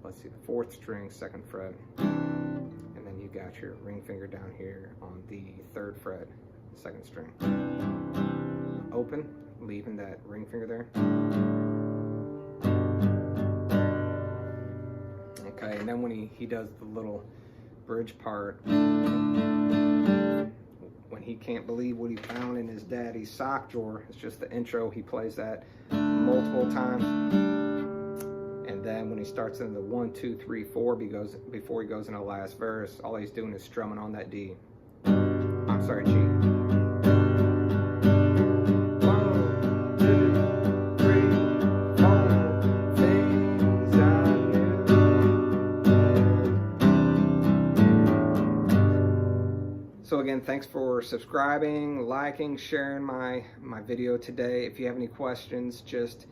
let's see, the 4th string 2nd fret, and then you got your ring finger down here on the 3rd fret 2nd string. Open, leaving that ring finger there. Okay, and then when he does the little bridge part, when he can't believe what he found in his daddy's sock drawer, it's just the intro. He plays that multiple times. And then when he starts in the 1, 2, 3, 4, before he goes in the last verse, all he's doing is strumming on that D. I'm sorry, G. 1, 2, 3, 4, things I knew. So again, thanks for subscribing, liking, sharing my video today. If you have any questions, just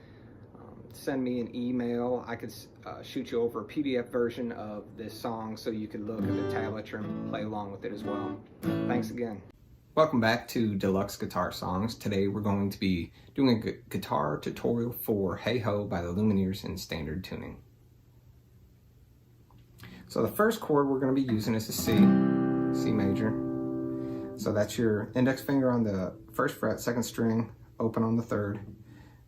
send me an email. I could shoot you over a PDF version of this song so you could look at the tablature and play along with it as well. Thanks again. Welcome back to Deluxe Guitar Songs. Today we're going to be doing a guitar tutorial for Hey Ho by the Lumineers in standard tuning. So the first chord we're going to be using is a C major. So that's your index finger on the 1st fret, 2nd string, open on the 3rd,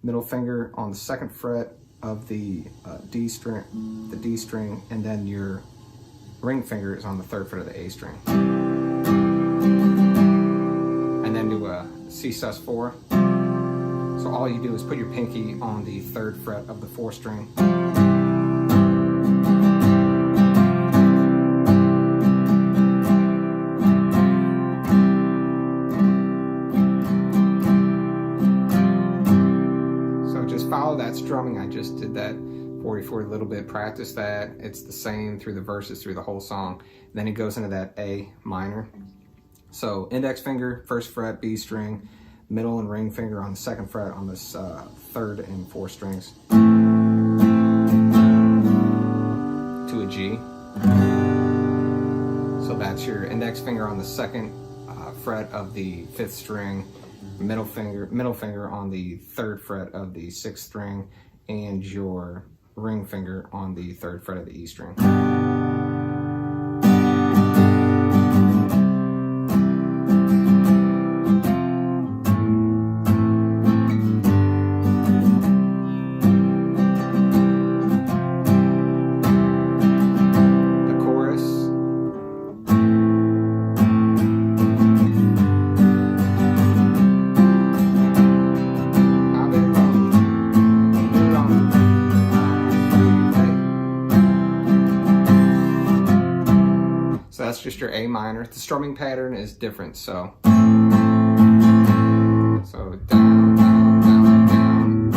middle finger on the 2nd fret of the D string, and then your ring finger is on the 3rd fret of the A string. And then do a C sus4. So all you do is put your pinky on the 3rd fret of the 4th string. Follow that strumming. I just did that for you for a little bit. Practice that. It's the same through the verses, through the whole song. And then it goes into that A minor. So index finger, 1st fret, B string, middle and ring finger on the 2nd fret on this 3rd and 4th strings to a G. So that's your index finger on the 2nd fret of the 5th string, middle finger on the 3rd fret of the 6th string, and your ring finger on the 3rd fret of the E string. So that's just your A minor. The strumming pattern is different, so down, down, down, down.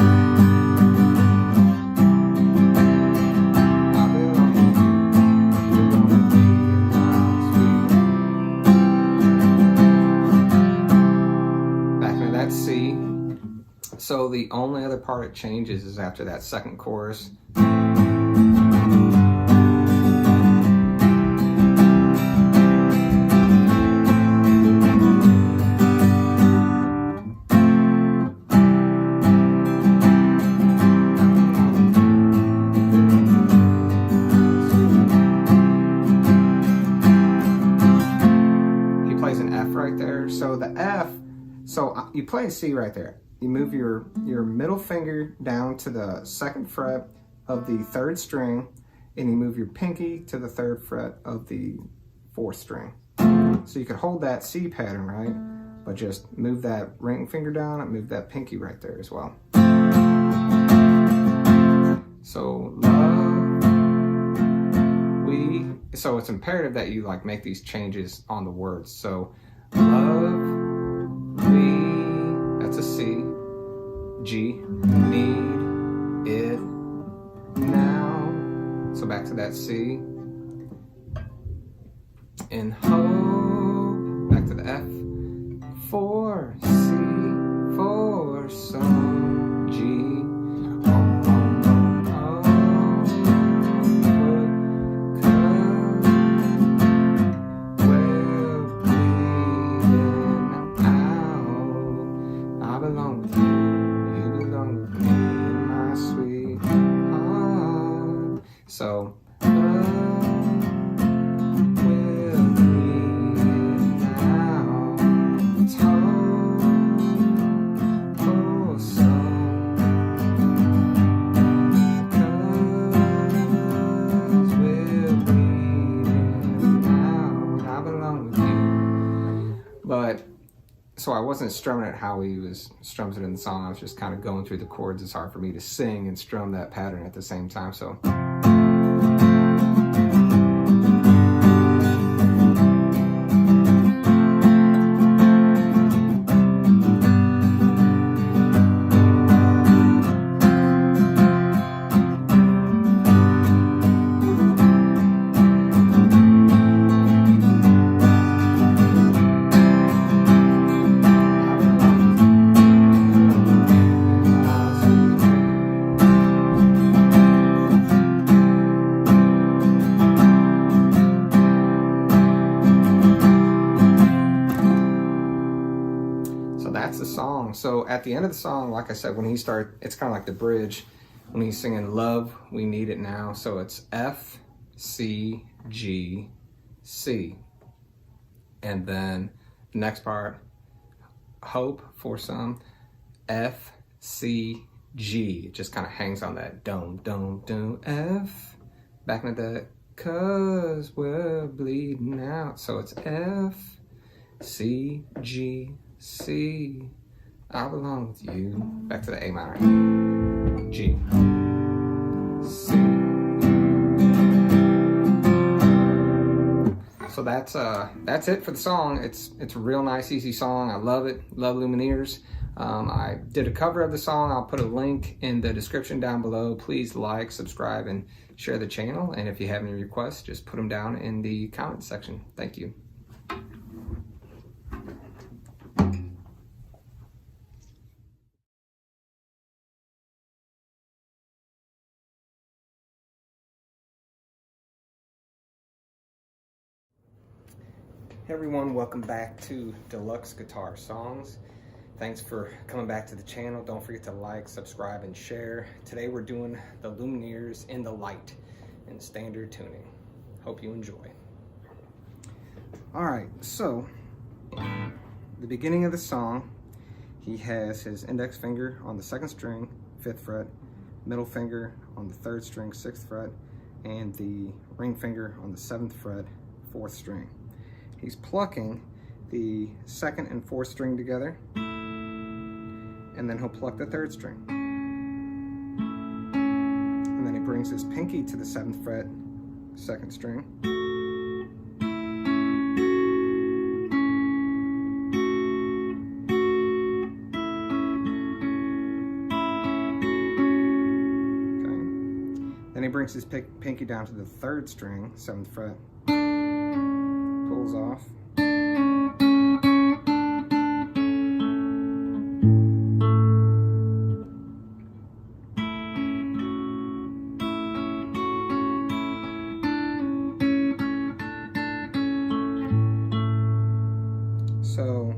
I belong with you, back into that C. So the only other part it changes is after that 2nd chorus. So the F, so you play a C right there. You move your middle finger down to the 2nd fret of the 3rd string, and you move your pinky to the 3rd fret of the 4th string. So you could hold that C pattern, right? But just move that ring finger down and move that pinky right there as well. So so it's imperative that you like make these changes on the words. So love, we, that's a C, G, need, it, now. So back to that C. And hope, back to the F. For C, for some, G. So, so I wasn't strumming it how he strums it in the song. I was just kind of going through the chords. It's hard for me to sing and strum that pattern at the same time. So. That's the song. So at the end of the song, like I said, when he starts, it's kind of like the bridge when he's singing love, we need it now. So it's F, C, G, C. And then The next part, hope for some F, C, G. It just kind of hangs on that dome, dome, dome, F. Back into the, cause we're bleeding out. So it's F, C, G, C. I belong with you. Back to the A minor. G, C. So that's it for the song. It's a real nice, easy song. I love it. Love Lumineers. I did a cover of the song. I'll put a link in the description down below. Please like, subscribe, and share the channel. And if you have any requests, just put them down in the comments section. Thank you. Hey everyone, welcome back to Deluxe Guitar Songs. Thanks for coming back to the channel. Don't forget to like, subscribe, and share. Today we're doing the Lumineers in the Light in standard tuning. Hope you enjoy. Alright, so the beginning of the song, he has his index finger on the 2nd string, 5th fret, middle finger on the 3rd string, 6th fret, and the ring finger on the 7th fret, 4th string. He's plucking the 2nd and 4th string together, and then he'll pluck the 3rd string. And then he brings his pinky to the 7th fret, 2nd string. Okay. Then he brings his pinky down to the 3rd string, 7th fret. Pulls off. So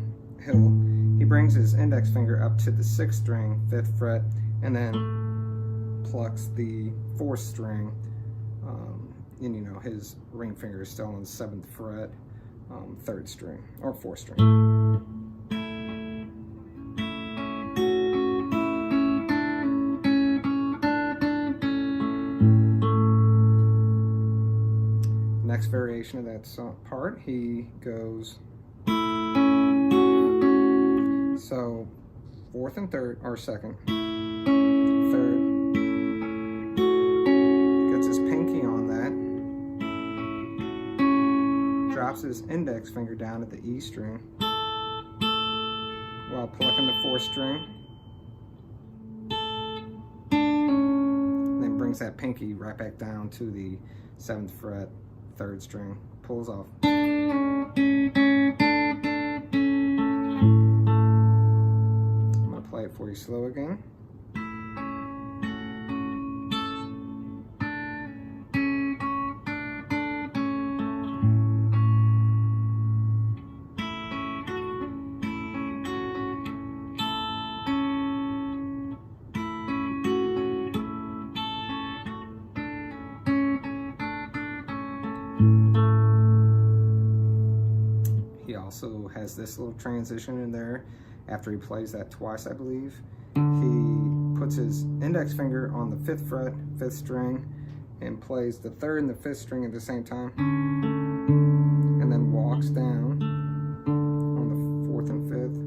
he brings his index finger up to the 6th string, 5th fret, and then plucks the 4th string. And you know, his ring finger is still on the 7th fret, 3rd string, or 4th string. Next variation of that part, he goes, so 4th and 3rd, or 2nd, 3rd, gets his pinky on that, drops his index finger down at the E string while plucking the 4th string, and then brings that pinky right back down to the 7th fret, 3rd string, pulls off. I'm going to play it for you slow again. He also has this little transition in there after he plays that twice, I believe. He puts his index finger on the 5th fret, 5th string, and plays the 3rd and the 5th string at the same time, and then walks down on the 4th and 5th.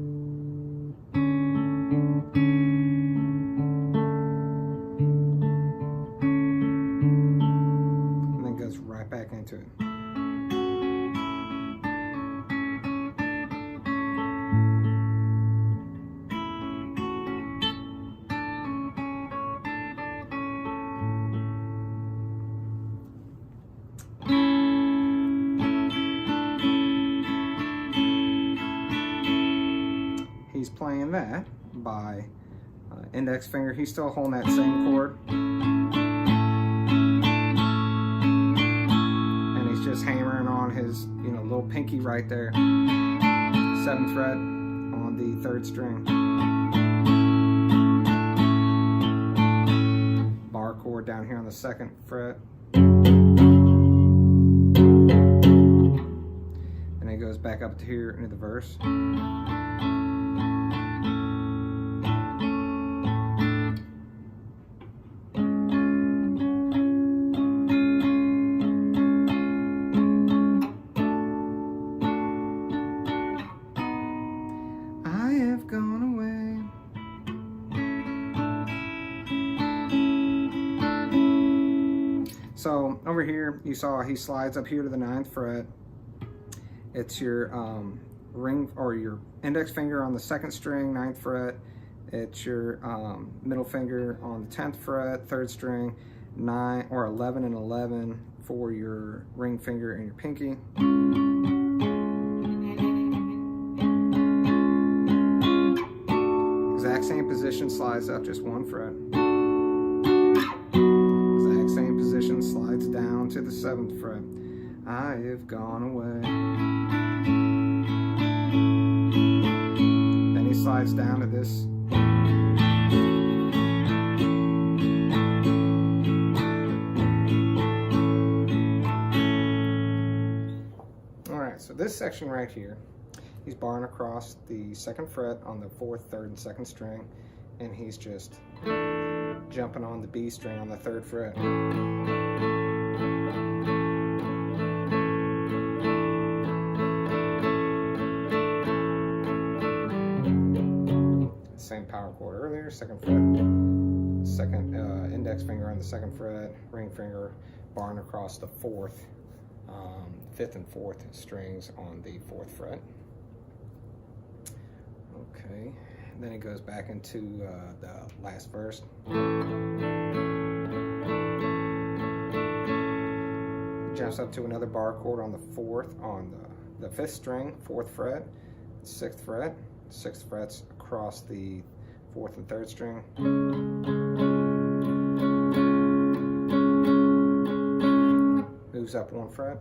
And then goes right back into it. He's playing that by index finger. He's still holding that same chord, and he's just hammering on his, you know, little pinky right there, 7th fret on the 3rd string, bar chord down here on the 2nd fret, and he goes back up to here into the verse. I have gone away. So over here, you saw he slides up here to the 9th fret. It's your ring or your index finger on the 2nd string, 9th fret. It's your middle finger on the 10th fret, 3rd string, 9 or 11 and 11 for your ring finger and your pinky. Exact same position, slides up just 1 fret. Exact same position, slides down to the 7th fret. I have gone away. Then he slides down to this. Alright, so this section right here, he's barring across the 2nd fret on the 4th, 3rd, and 2nd string, and he's just jumping on the B string on the 3rd fret. Same power chord earlier, 2nd fret, 2nd index finger on the 2nd fret, ring finger barring across the 4th, 5th and 4th strings on the 4th fret. Okay, then it goes back into the last verse. Jumps up to another bar chord on the 4th, on the 5th string, 4th fret, 6th fret, 6th frets across the 4th and 3rd string. Moves up 1 fret.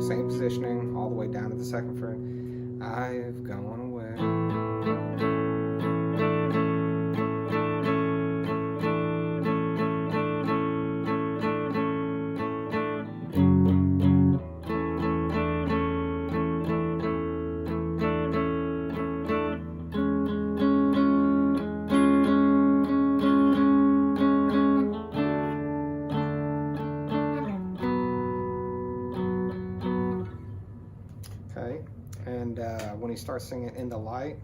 Same positioning all the way down to the 2nd fret. I have gone away. Okay, and when he starts singing In the Light,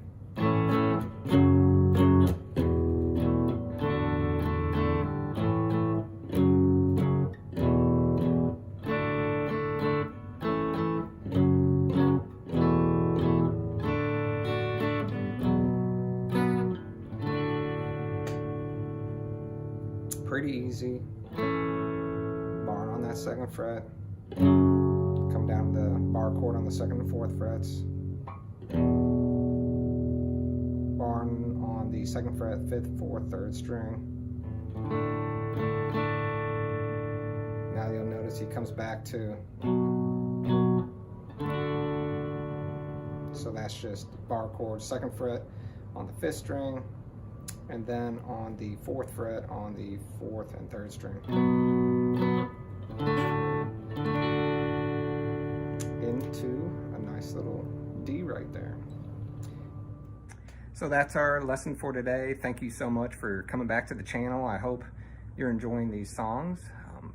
pretty easy, barring on that 2nd fret. Come down to the bar chord on the 2nd and 4th frets. Barring on the 2nd fret, 5th, 4th, 3rd string. Now you'll notice he comes back to. So that's just bar chord, 2nd fret on the 5th string, and then on the 4th fret on the 4th and 3rd string. Into a nice little D right there. So that's our lesson for today. Thank you so much for coming back to the channel. I hope you're enjoying these songs.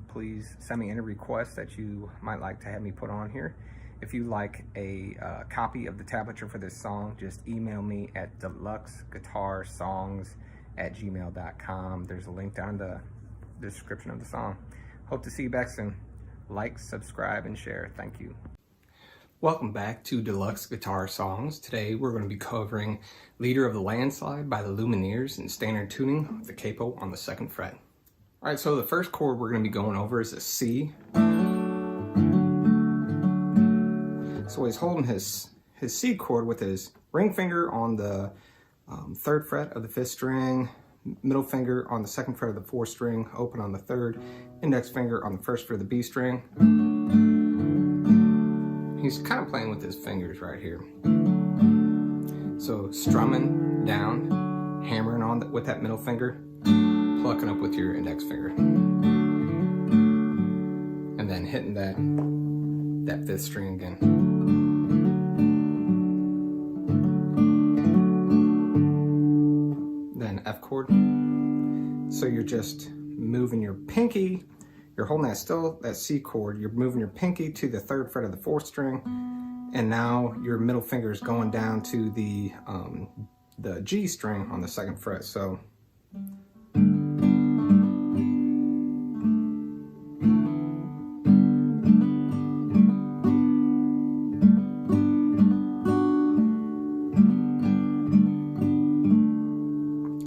Please send me any requests that you might like to have me put on here. If you'd like a copy of the tablature for this song, just email me at DeluxeGuitarSongs@gmail.com. There's a link down in the description of the song. Hope to see you back soon. Like, subscribe, and share. Thank you. Welcome back to Deluxe Guitar Songs. Today we're going to be covering Leader of the Landslide by the Lumineers in standard tuning with the capo on the 2nd fret. Alright, so the first chord we're going to be going over is a C. So he's holding his C chord with his ring finger on the 3rd fret of the 5th string, middle finger on the 2nd fret of the 4th string, open on the 3rd, index finger on the 1st fret of the B string. He's kind of playing with his fingers right here. So strumming down, hammering on with that middle finger, plucking up with your index finger. And then hitting that 5th string again. Then F chord. So you're just moving your pinky, you're holding that C chord, you're moving your pinky to the 3rd fret of the 4th string, and now your middle finger is going down to the G string on the 2nd fret. So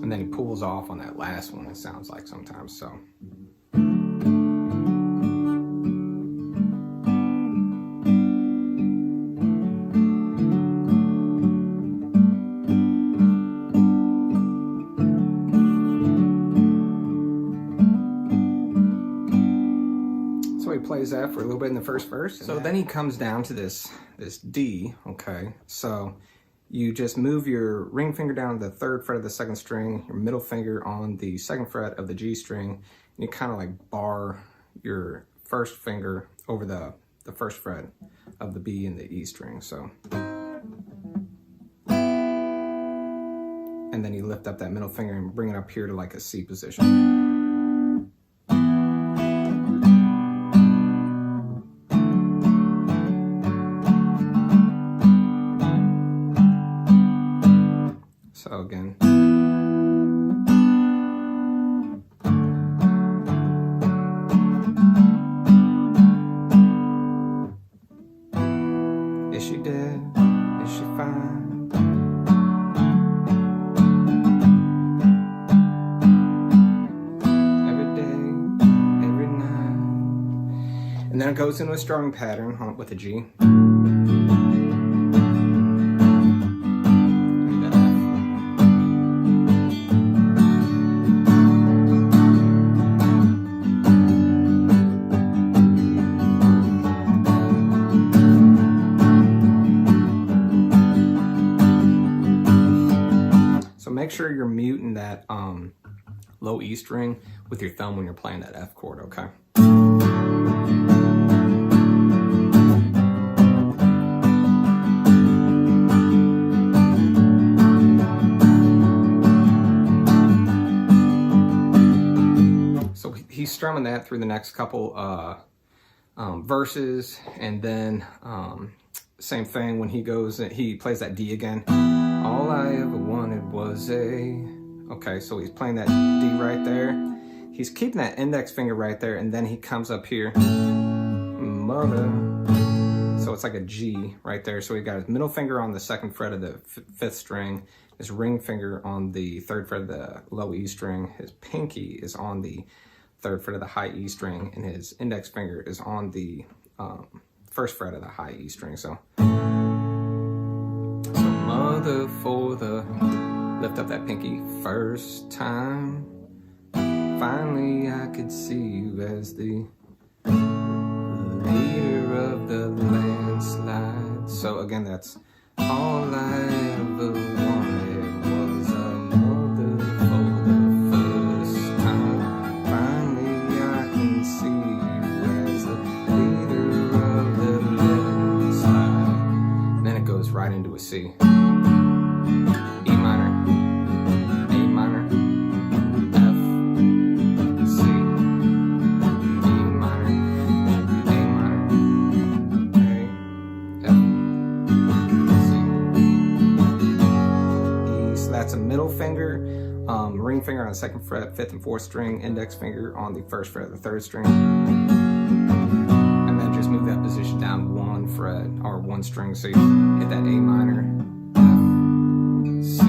and then he pulls off on that last one, it sounds like sometimes. So he plays that for a little bit in the first verse. So then he comes down to this D, okay? So you just move your ring finger down to the 3rd fret of the 2nd string, your middle finger on the 2nd fret of the G string, and you kind of like bar your 1st finger over the 1st fret of the B and the E string, so. And then you lift up that middle finger and bring it up here to like a C position. So again. Is she dead? Is she fine? Every day, every night. And then it goes into a strumming pattern with a G. Make sure you're muting that low E string with your thumb when you're playing that F chord, okay? So he's strumming that through the next couple verses, and then same thing when he plays that D again. All I ever wanted was okay, so he's playing that D right there. He's keeping that index finger right there, and then he comes up here, mother. So it's like a G right there. So we've got his middle finger on the 2nd fret of the 5th string, his ring finger on the 3rd fret of the low E string, his pinky is on the 3rd fret of the high E string, and his index finger is on the 1st fret of the high E string. So mother for the, lift up that pinky, first time, finally I could see you as the leader of the landslide. So again, that's all I ever wanted was a mother for the first time, finally I can see you as the leader of the landslide. And then it goes right into a C. That's a middle finger, ring finger on the 2nd fret, 5th and 4th string, index finger on the 1st fret of the 3rd string. And then just move that position down 1 fret or 1 string. So you hit that A minor, F, C,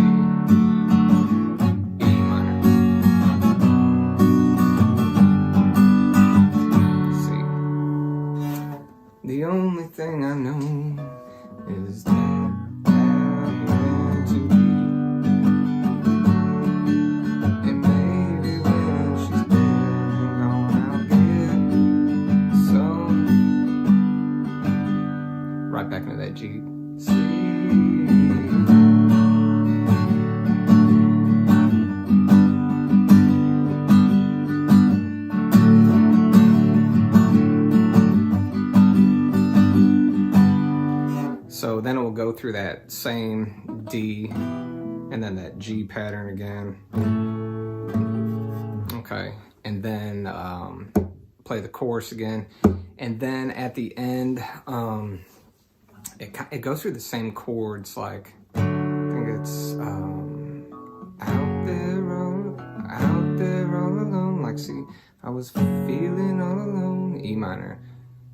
E minor, C. The only thing I know is that back into that G, C, through that same D and then that G pattern again. Okay, and then play the chorus again. And then at the end, it goes through the same chords, like, I think it's out there all alone. Like, see, I was feeling all alone. E minor,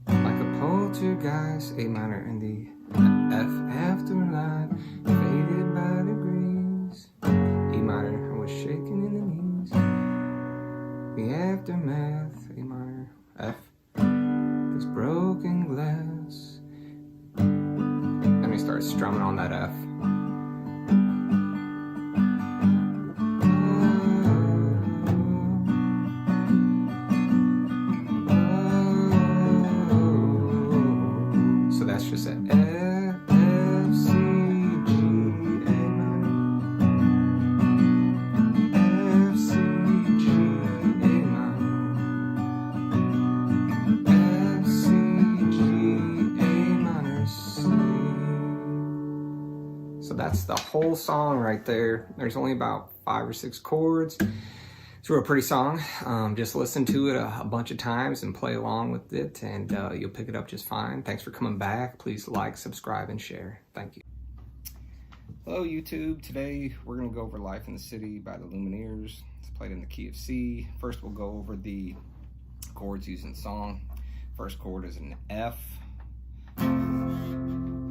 like a poltergeist. A minor, and the F afterlife, faded by degrees. E minor, I was shaking in the knees. The aftermath. A minor, F, this broken glass. Then we start strumming on that F. So that's just an F, C, G, A minor. F, C, G, A minor. F, C, G, A minor, C. So that's the whole song right there. There's only about 5 or 6 chords. It's a real pretty song. Just listen to it a bunch of times and play along with it, and you'll pick it up just fine. Thanks for coming back. Please like, subscribe, and share. Thank you. Hello, YouTube. Today we're going to go over Life in the City by the Lumineers. It's played in the key of C. First, we'll go over the chords used in the song. First chord is an F.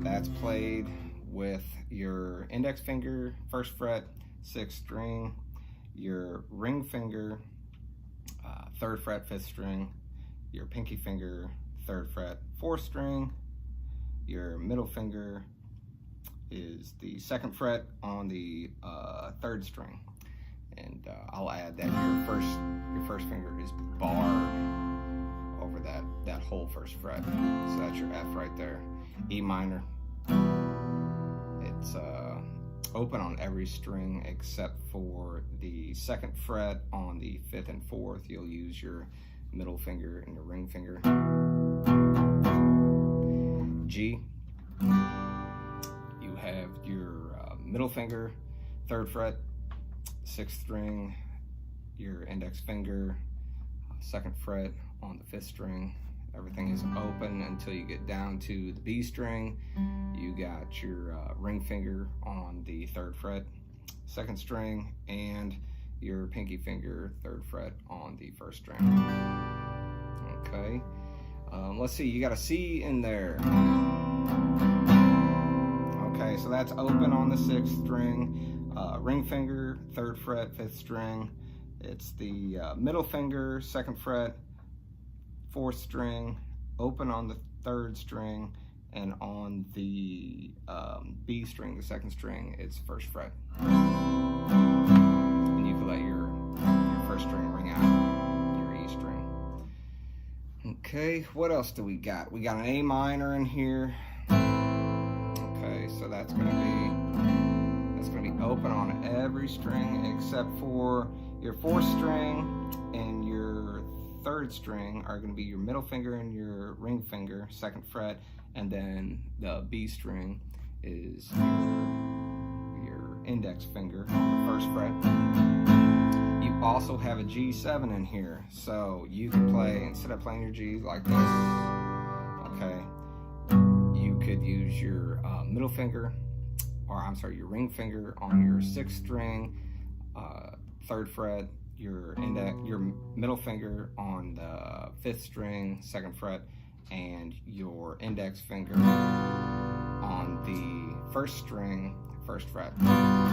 That's played with your index finger, 1st fret, 6th string, your ring finger, 3rd fret, 5th string, your pinky finger, 3rd fret, 4th string, your middle finger is the 2nd fret on the 3rd string, and I'll add that your first finger is barred over that whole 1st fret, so that's your F right there. E minor, it's open on every string except for the 2nd fret. On the 5th and 4th, you'll use your middle finger and your ring finger. G, you have your middle finger, 3rd fret, 6th string, your index finger, 2nd fret on the 5th string. Everything is open until you get down to the B string. You got your ring finger on the 3rd fret, 2nd string, and your pinky finger, 3rd fret on the 1st string. Okay, let's see, you got a C in there. Okay, so that's open on the 6th string, ring finger, 3rd fret, 5th string. It's the middle finger, 2nd fret, 4th string, open on the 3rd string, and on the B string, the 2nd string, it's 1st fret. And you can let your 1st string ring out, your E string. Okay, what else do we got? We got an A minor in here. Okay, so that's gonna be open on every string except for your 4th string, and your 3rd string are going to be your middle finger and your ring finger, 2nd fret, and then the B string is your index finger on the 1st fret. You also have a G7 in here, so you can play, instead of playing your G like this, okay, you could use your middle finger, or I'm sorry, your ring finger on your 6th string, 3rd fret, your middle finger on the 5th string, 2nd fret, and your index finger on the 1st string, 1st fret. I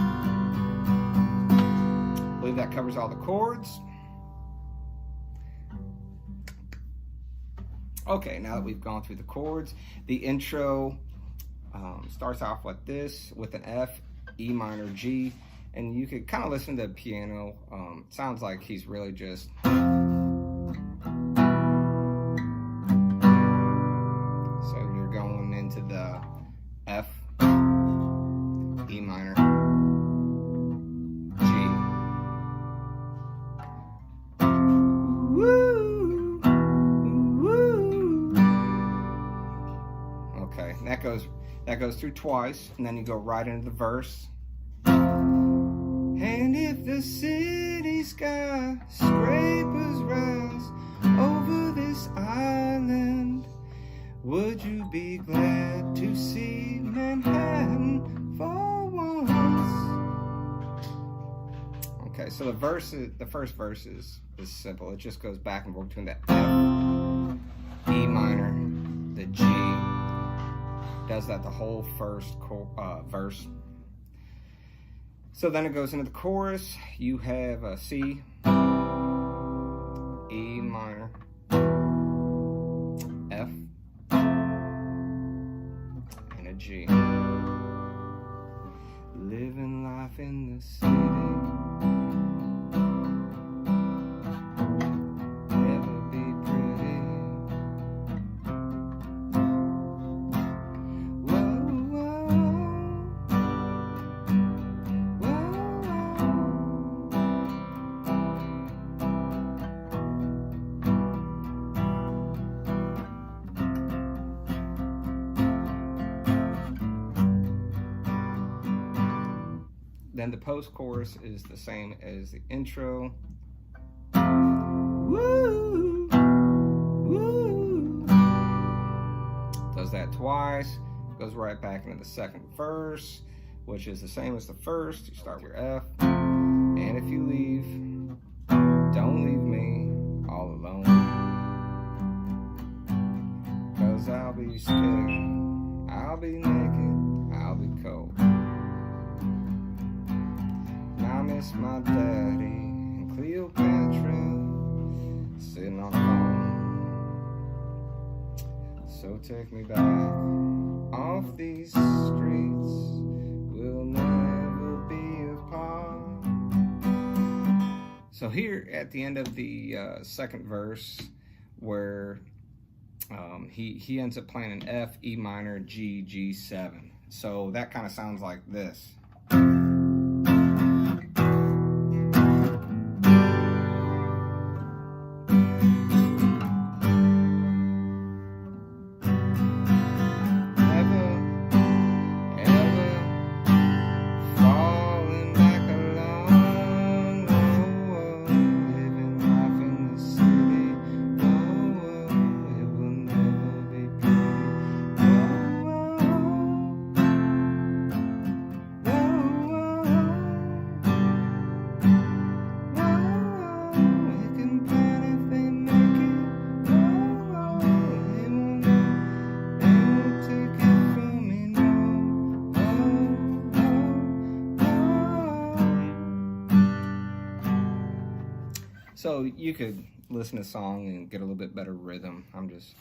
believe that covers all the chords. Okay, now that we've gone through the chords, the intro starts off like this with an F, E minor, G, and you could kind of listen to the piano. It sounds like he's really just so you're going into the F, E minor, G. Woo, woo. Okay, That goes through twice, and then you go right into the verse. And if the city skyscrapers rise over this island, would you be glad to see Manhattan for once? Okay, so the first verse is simple. It just goes back and forth between the F, E minor, the G. Does that the whole first verse. So then it goes into the chorus. You have a C, E minor, F, and a G. Living life in the city. Then the post-chorus is the same as the intro. Woo, woo. Does that twice. Goes right back into the second verse, which is the same as the first. You start with your F. And if you leave, don't leave me all alone. 'Cause I'll be scared, I'll be naked, I'll be cold. I miss my daddy and Cleopatra sitting on the phone. So take me back off these streets, we'll never be apart. So here at the end of the second verse, where he ends up playing an F, E minor, G, G7. So that kind of sounds like this. So you could listen to the song and get a little bit better rhythm. I'm just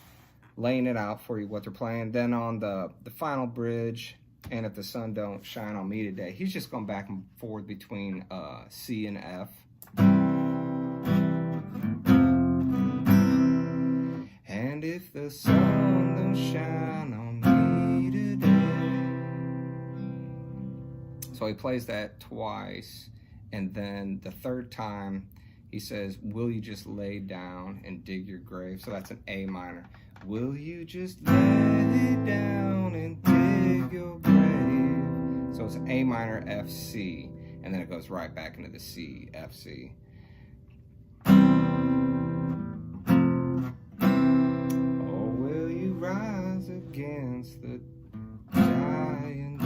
laying it out for you what they're playing. Then on the final bridge, and if the sun don't shine on me today, he's just going back and forth between C and F. And if the sun don't shine on me today. So he plays that twice, and then the third time he says, will you just lay down and dig your grave? So that's an A minor. Will you just lay down and dig your grave? So it's an A minor, F, C, and then it goes right back into the C, F, C. Or will you rise against the giant?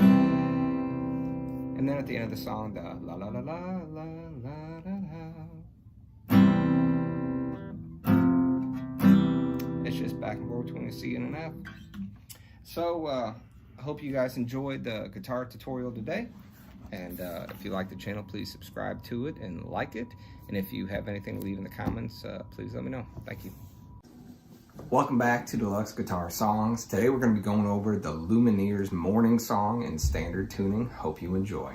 And then at the end of the song, the la la la la la la la la. It's just back and forth between a C and an F. So I hope you guys enjoyed the guitar tutorial today. And if you like the channel, please subscribe to it and like it. And if you have anything to leave in the comments, please let me know. Thank you. Welcome back to Deluxe Guitar Songs. Today we're going to be going over the Lumineers Morning Song in standard tuning. Hope you enjoy.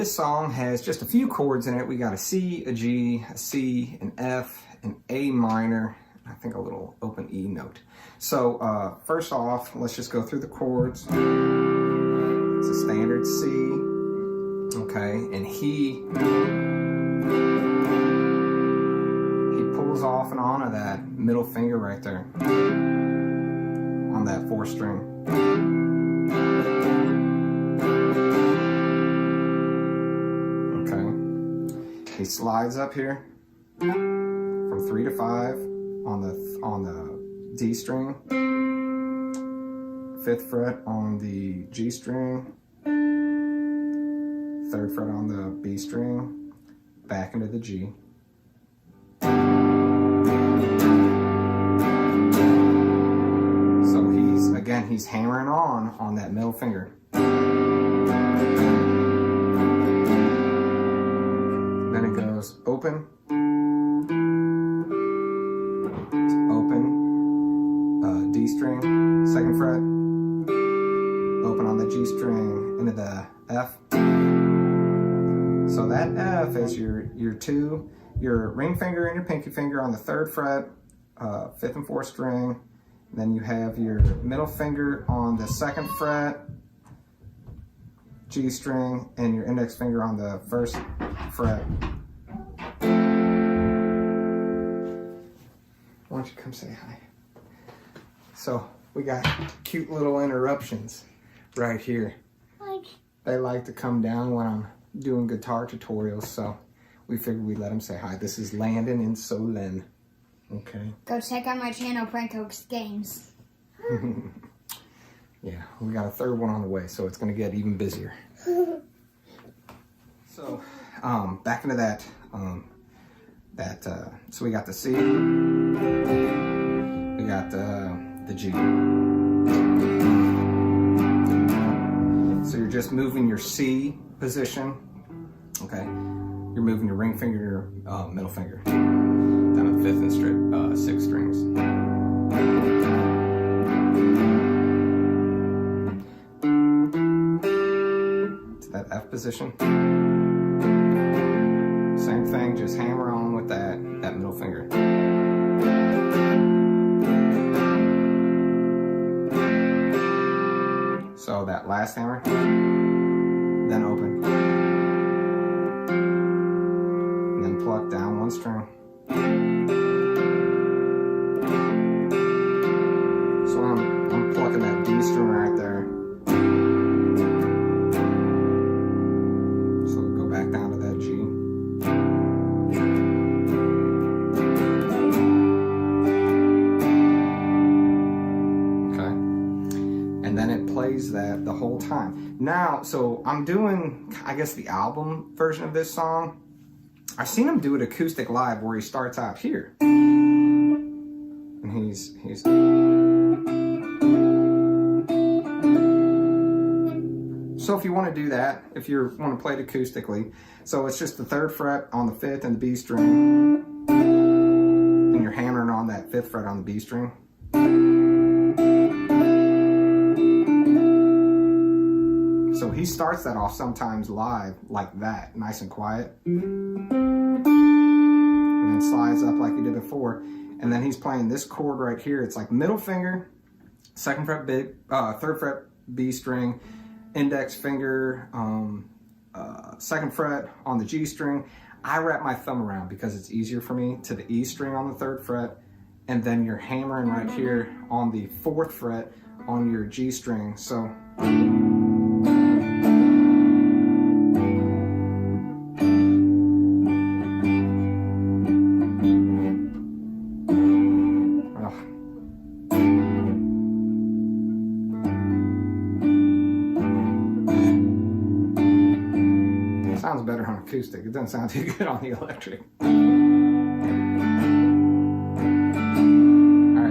this song has just a few chords in it. We got a C, a G, a C, an F, an A minor, I think a little open E note. So first off, let's just go through the chords. It's a standard C, okay, and he pulls off and on of that middle finger right there on that 4th string. Okay, he slides up here from 3 to 5 on the D string, 5th fret on the G string, 3rd fret on the B string, back into the G. So he's hammering on that middle finger. Then it goes open, D string, 2nd fret, open on the G string, into the F. So that F is your ring finger and your pinky finger on the 3rd fret, 5th and 4th string. Then you have your middle finger on the 2nd fret, G string, and your index finger on the 1st fret. Why don't you come say hi? So we got cute little interruptions right here. They like to come down when I'm doing guitar tutorials, so we figured we'd let them say hi. This is Landon and Solène. Okay. Go check out my channel, Frank Oaks Games. Yeah, we got a 3rd one on the way, so it's going to get even busier. So, back into that. So we got the C, we got the G. So you're just moving your C position. Okay, you're moving your ring finger, your middle finger, down to the 5th and 6th strings. To that F position. Same thing, just hammer on with that middle finger. So that last hammer, then open. And then pluck down 1 string. So I'm plucking that D string right there. So go back down to that G. Plays that the whole time. Now, so I'm doing, I guess, the album version of this song. I've seen him do it acoustic live where he starts out here. And he's so if you want to do that, if you want to play it acoustically, so it's just the 3rd fret on the 5th and the B string, and you're hammering on that 5th fret on the B string. So he starts that off sometimes live like that, nice and quiet. And then slides up like he did before. And then he's playing this chord right here. It's like middle finger, 2nd fret, 3rd fret, B string, index finger, 2nd fret on the G string. I wrap my thumb around because it's easier for me to the E string on the 3rd fret. And then you're hammering right here on the 4th fret on your G string. So sounds better on acoustic. It doesn't sound too good on the electric. Alright,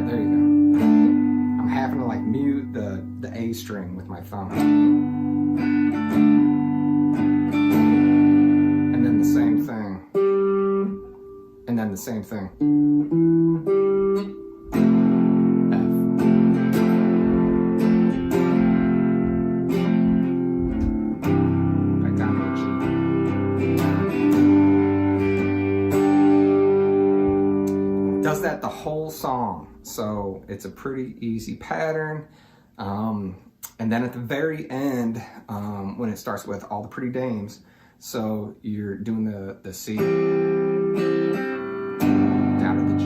there you go. I'm having to like mute the A string with my thumb. And then the same thing. And then the same thing. Back down to the G. does that the whole song. So it's a pretty easy pattern. And then at the very end, when it starts with all the pretty dames, so you're doing the C down to the G.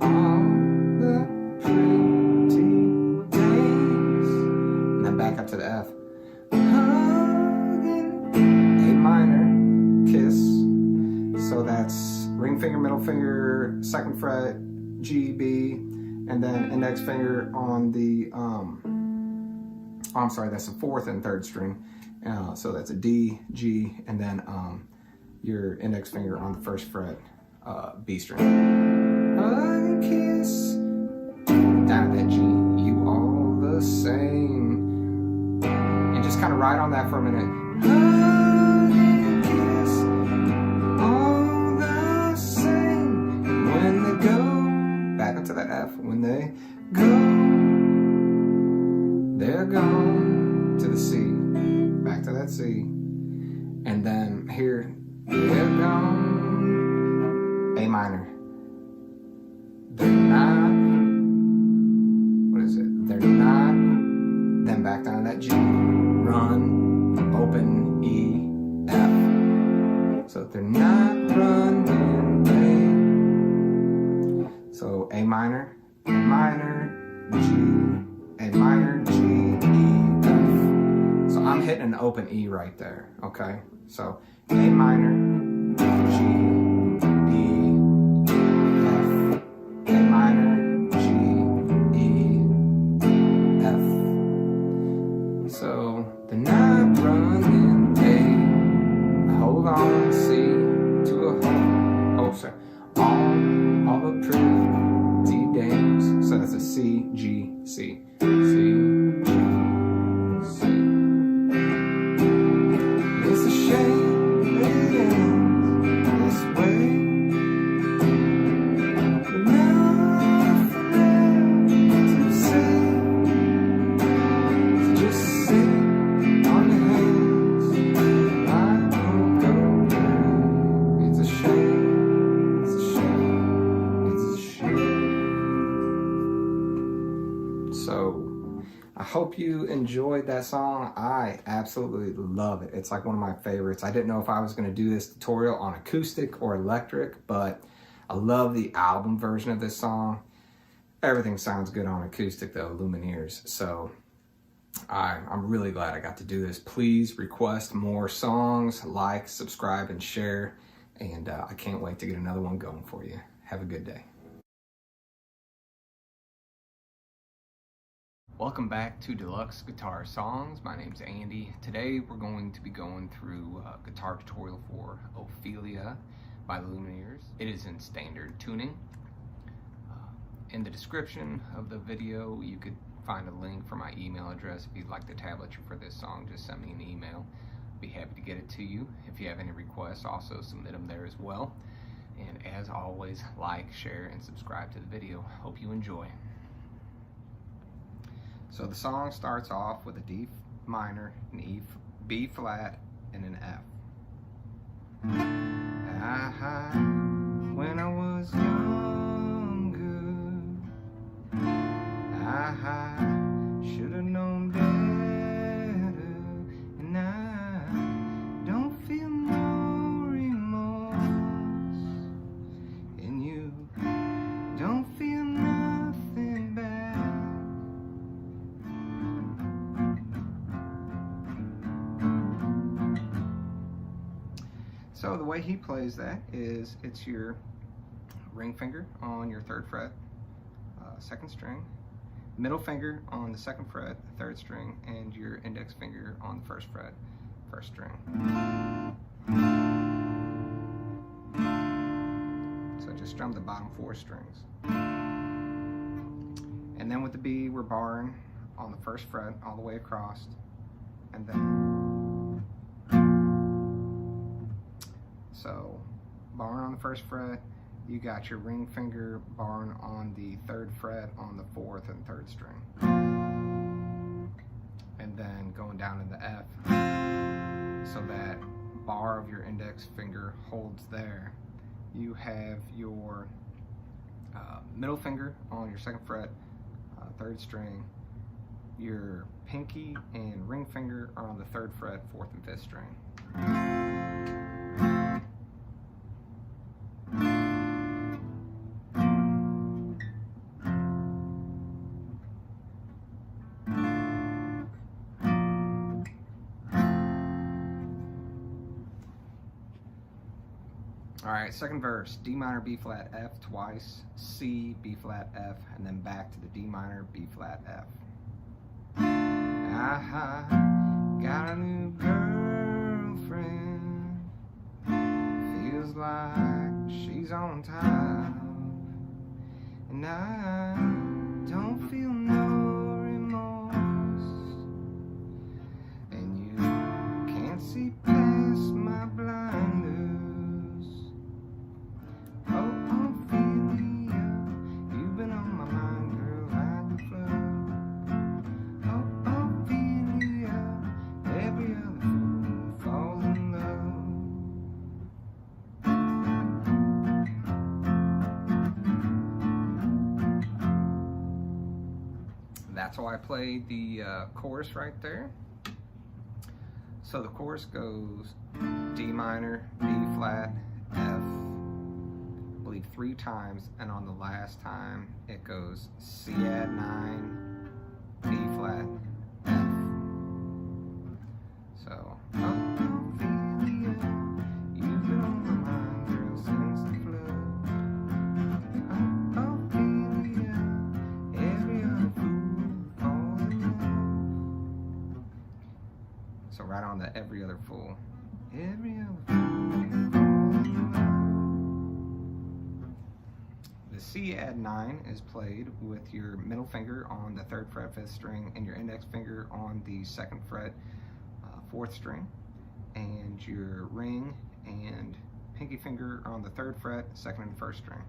All the pretty dames. And then back up to the F. A minor, kiss. So that's ring finger, middle finger, second fret, G, B, and then index finger on the, I'm sorry, that's the fourth and third string. So that's a D, G, and then your index finger on the first fret, B string. A kiss, down to that G, you all the same. And just kind of ride on that for a minute. A kiss, all the same. When they go, back up to that F, when they go, they're gone to the C, back to that C, and then here, they're gone, A minor, they're not, what is it, they're not, then back down to that G, run, open, E, F, so they're not running, A, so A minor, G, A minor, G, E, F. So I'm hitting an open E right there, okay? So A minor, G, E, F, A minor, G, E, F. So they're not running, A, hold on, C, to a hold, oh sorry, all the pretty dames. So that's a C, G, C, C, G, C. It's a shame it ends this way, but nothing else to say. So just sit on your hands, I won't go away. It's a shame, it's a shame, it's a shame. So I hope you enjoyed that song. I absolutely love it. It's like one of my favorites. I didn't know if I was going to do this tutorial on acoustic or electric, but I love the album version of this song. Everything sounds good on acoustic though, Lumineers. So I'm really glad I got to do this. Please request more songs, like, subscribe, and share. And I can't wait to get another one going for you. Have a good day. Welcome back to Deluxe Guitar Songs. My name's Andy. Today we're going to be going through a guitar tutorial for Ophelia by Lumineers. It is in standard tuning. In the description of the video you could find a link for my email address. If you'd like the tablature for this song, just send me an email. I'd be happy to get it to you. If you have any requests, also submit them there as well. And as always, like, share, and subscribe to the video. Hope you enjoy. So the song starts off with a D minor, an E, B flat, and an F. When I was younger, I should have known better, and I don't feel no remorse, and you don't feel nothing bad. So the way he plays that is it's your ring finger on your third fret, second string, middle finger on the second fret, third string, and your index finger on the first fret, first string. So just strum the bottom four strings. And then with the B, we're barring on the first fret all the way across, and then so barring on the first fret, you got your ring finger barring on the third fret on the fourth and third string. And then going down to the F, so that bar of your index finger holds there. You have your middle finger on your 2nd fret, 3rd string. Your pinky and ring finger are on the 3rd fret, 4th and 5th string. Alright, 2nd verse, D minor, B flat, F twice, C, B flat, F, and then back to the D minor, B flat, F. I got a new girlfriend, feels like she's on top, and I don't feel no remorse, and you can't see past my blinders. That's how I played the chorus right there. So the chorus goes D minor, B flat, F, I believe 3 times, and on the last time it goes C add 9, B flat, F. So, Ophelia, you've been on my mind, girl, since the flood. Ophelia, every other fool falls in love. So right on the every other fool. Every other fool falls in love. The C add 9 is played with your middle finger on the 3rd fret, 5th string, and your index finger on the 2nd fret, 4th string, and your ring and pinky finger are on the 3rd fret, 2nd and 1st string.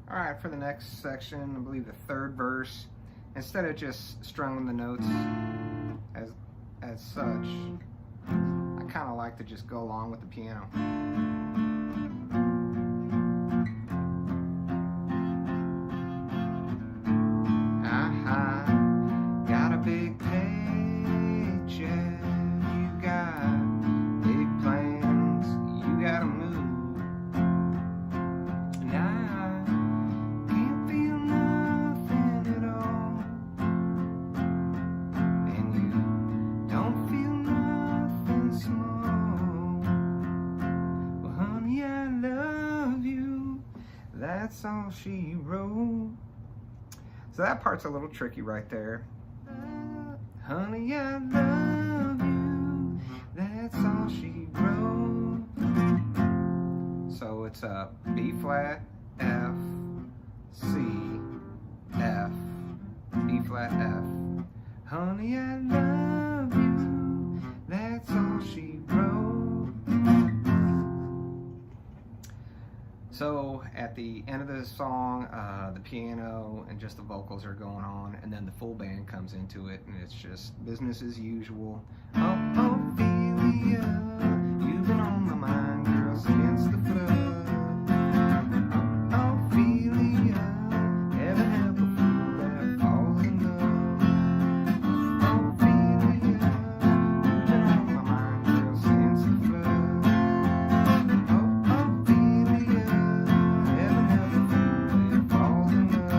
Alright, for the next section, I believe the 3rd verse, instead of just strumming the notes as such, I kind of like to just go along with the piano. Got a big paycheck, you got big plans, you gotta move. And I can't feel nothing at all, and you don't feel nothing small. Well, honey, I love you, that's all she wrote. So that part's a little tricky right there. Honey, I love you, that's all she wrote. So it's a B flat, F, C, F, B flat, F. Honey, I love you, that's all she wrote. So at the end of the song, the piano and just the vocals are going on, and then the full band comes into it, and it's just business as usual. Oh, Ophelia, you've been on my mind, girl, since the flood. Oh, Ophelia, heaven help a fool that falls in love. Ophelia, you've been on my mind, girl, since the flood. Oh, Ophelia, heaven help a fool that falls in love.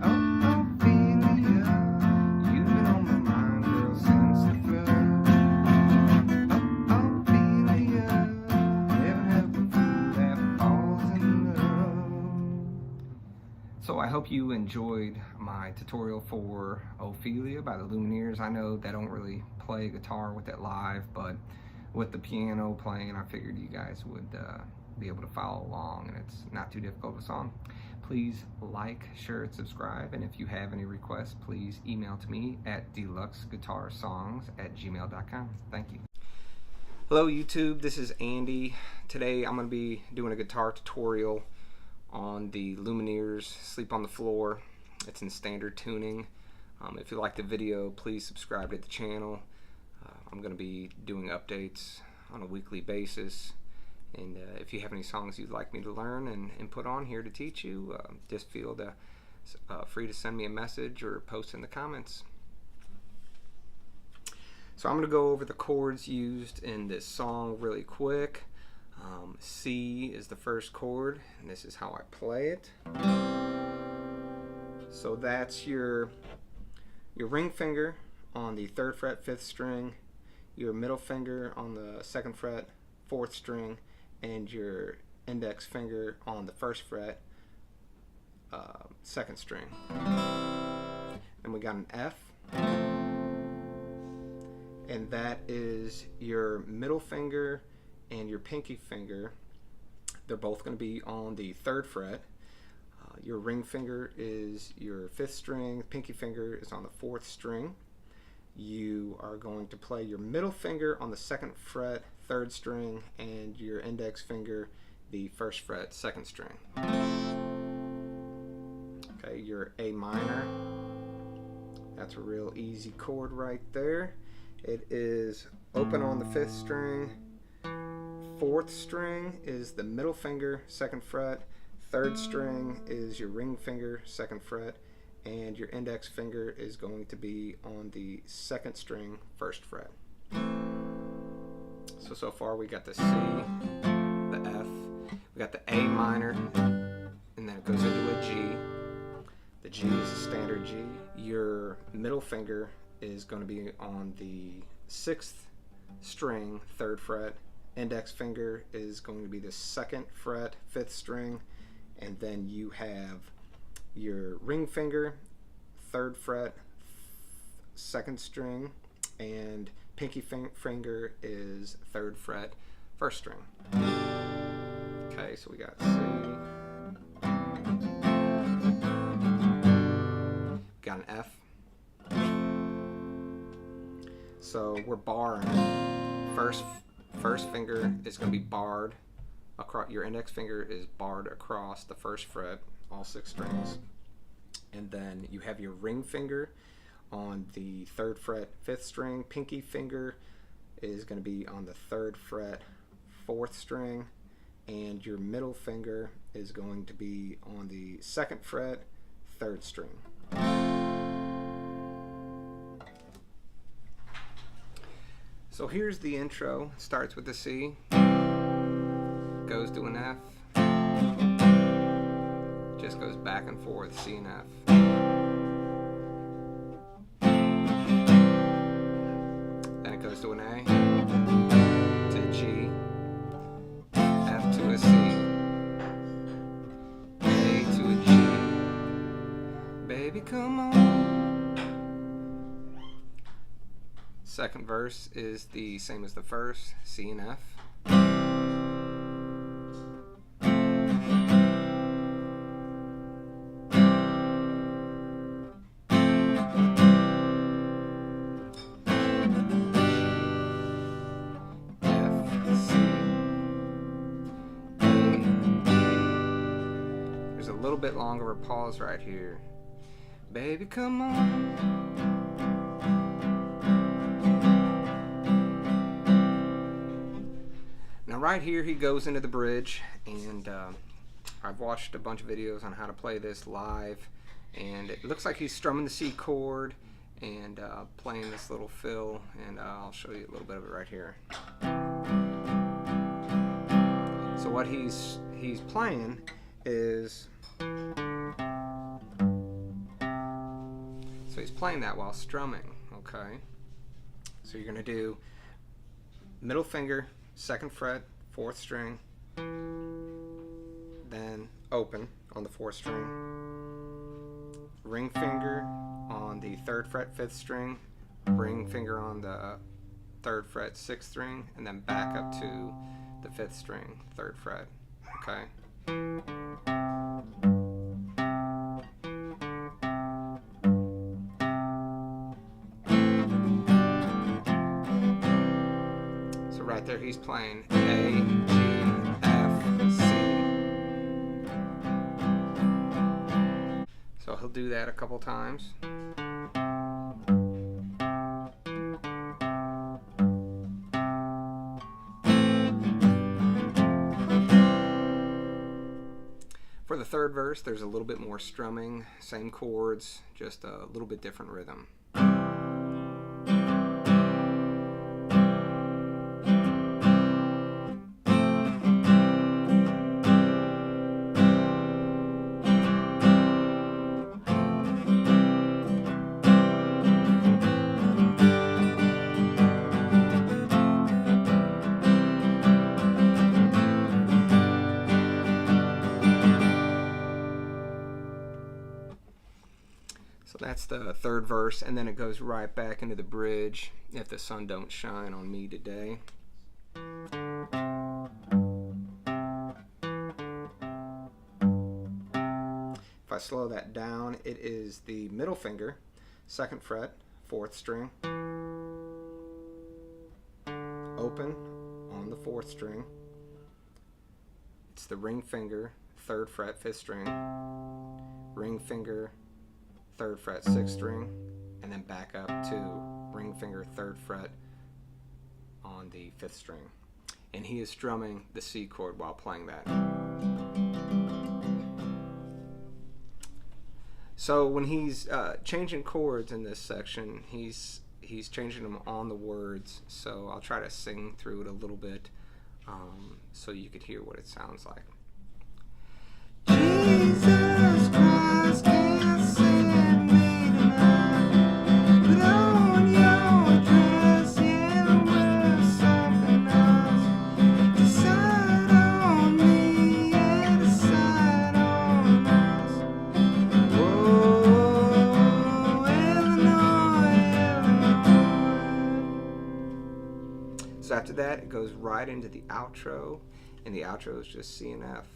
Oh, Ophelia, you've been on my mind, girl, since the flood. Oh, Ophelia, heaven help a fool that falls in love. So I hope you enjoyed my tutorial for Ophelia by the Lumineers. I know they don't really play guitar with it live, but with the piano playing, I figured you guys would be able to follow along, and it's not too difficult of a song. Please like, share, and subscribe, and if you have any requests, please email to me at DeluxeGuitarSongs@gmail.com. Thank you. Hello YouTube, this is Andy. Today I'm going to be doing a guitar tutorial on the Lumineers Sleep on the Floor. It's in standard tuning. If you like the video, please subscribe to the channel. I'm going to be doing updates on a weekly basis. And if you have any songs you'd like me to learn and put on here to teach you, just feel free to send me a message or post in the comments. So I'm going to go over the chords used in this song really quick. C is the first chord, and this is how I play it. So that's your ring finger on the 3rd fret, 5th string, your middle finger on the 2nd fret, 4th string, and your index finger on the 1st fret, 2nd string. And we got an F, and that is your middle finger and your pinky finger. They're both going to be on the 3rd fret. Your ring finger is your 5th string, pinky finger is on the 4th string. You are going to play your middle finger on the 2nd fret, 3rd string, and your index finger, the 1st fret, 2nd string. Okay, your A minor, that's a real easy chord right there. It is open on the 5th string, 4th string is the middle finger, 2nd fret, 3rd string is your ring finger, 2nd fret, and your index finger is going to be on the 2nd string, 1st fret. So far we got the C, the F, we got the A minor, and then it goes into a G. The G is a standard G. Your middle finger is going to be on the 6th string, 3rd fret. Index finger is going to be the 2nd fret, 5th string, and then you have your ring finger, 3rd fret, 2nd string, and pinky finger is 3rd fret, 1st string. Okay, so we got C, got an F. So we're barring. First finger is going to be barred across. Your index finger is barred across the 1st fret, all 6 strings, and then you have your ring finger on the 3rd fret, 5th string. Pinky finger is going to be on the 3rd fret, 4th string, and your middle finger is going to be on the 2nd fret, 3rd string. So here's the intro. It starts with the C, goes to an F, just goes back and forth, C and F. Then it goes to an A, to a G, F to a C, A to a G. Baby, come on. Second verse is the same as the first, C and F. F, C, A, D. There's a little bit longer of a pause right here. Baby, come on. Right here he goes into the bridge, and I've watched a bunch of videos on how to play this live, and it looks like he's strumming the C chord and playing this little fill, and I'll show you a little bit of it right here. So what he's playing is, so he's playing that while strumming, okay? So you're gonna do middle finger, 2nd fret, 4th string, then open on the 4th string, ring finger on the 3rd fret, 5th string, ring finger on the 3rd fret, 6th string, and then back up to the 5th string, 3rd fret, okay? Right there he's playing A, G, F, C, do that a couple times. For the third verse, there's a little bit more strumming, same chords, just a little bit different rhythm. So that's the third verse, and then it goes right back into the bridge, if the sun don't shine on me today. If I slow that down, it is the middle finger, 2nd fret, 4th string, open on the 4th string. It's the ring finger, 3rd fret, 5th string, ring finger, 3rd fret, 6th string, and then back up to ring finger, 3rd fret on the 5th string. And he is strumming the C chord while playing that. So when he's changing chords in this section, he's changing them on the words. So I'll try to sing through it a little bit so you could hear what it sounds like. Jesus Christ can't send me tonight. Put on your dress, yeah, wear something else. Decide on me, yeah, decide on us. Whoa, Illinois. So after that, it goes right into the outro, and the outro is just C and F.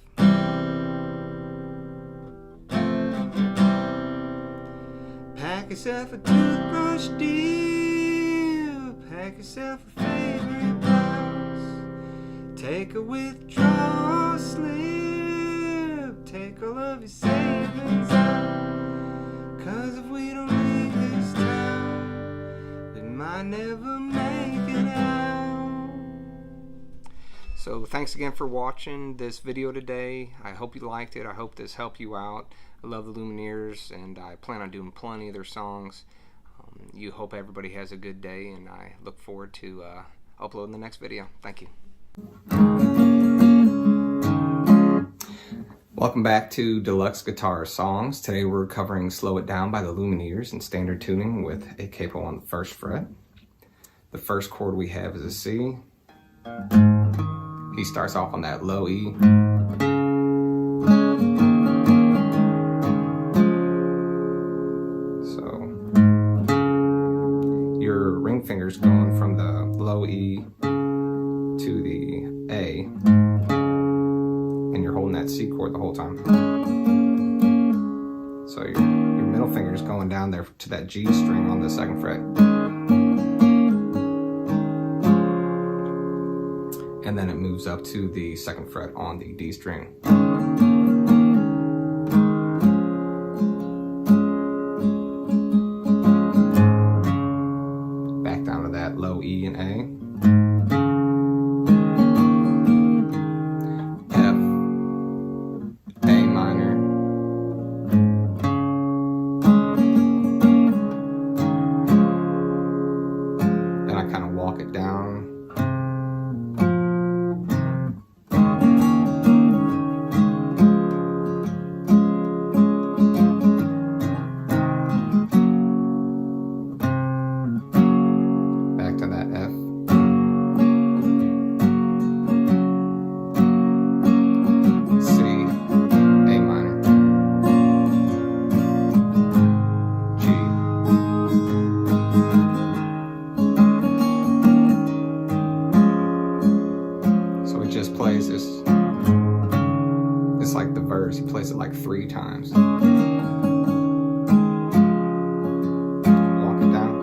Pack yourself a toothbrush, dear. Pack yourself a favorite blouse. Take a withdrawal slip. Take all of your savings out. 'Cause if we don't leave this town, we might never make it out. So thanks again for watching this video today. I hope you liked it. I hope this helped you out. I love the Lumineers, and I plan on doing plenty of their songs. You hope everybody has a good day, and I look forward to uploading the next video. Thank you. Welcome back to Deluxe Guitar Songs. Today we're covering Slow It Down by the Lumineers in standard tuning with a capo on the 1st fret. The first chord we have is a C. He starts off on that low E. Your ring finger's going from the low E to the A, and you're holding that C chord the whole time. So your middle finger's going down there to that G string on the 2nd fret. And then it moves up to the 2nd fret on the D string. Low E and A, F, A minor, then I kind of walk it down, to that F, C, A minor, G, so he just plays this, it's like the verse, he plays it like 3 times. Walk it down.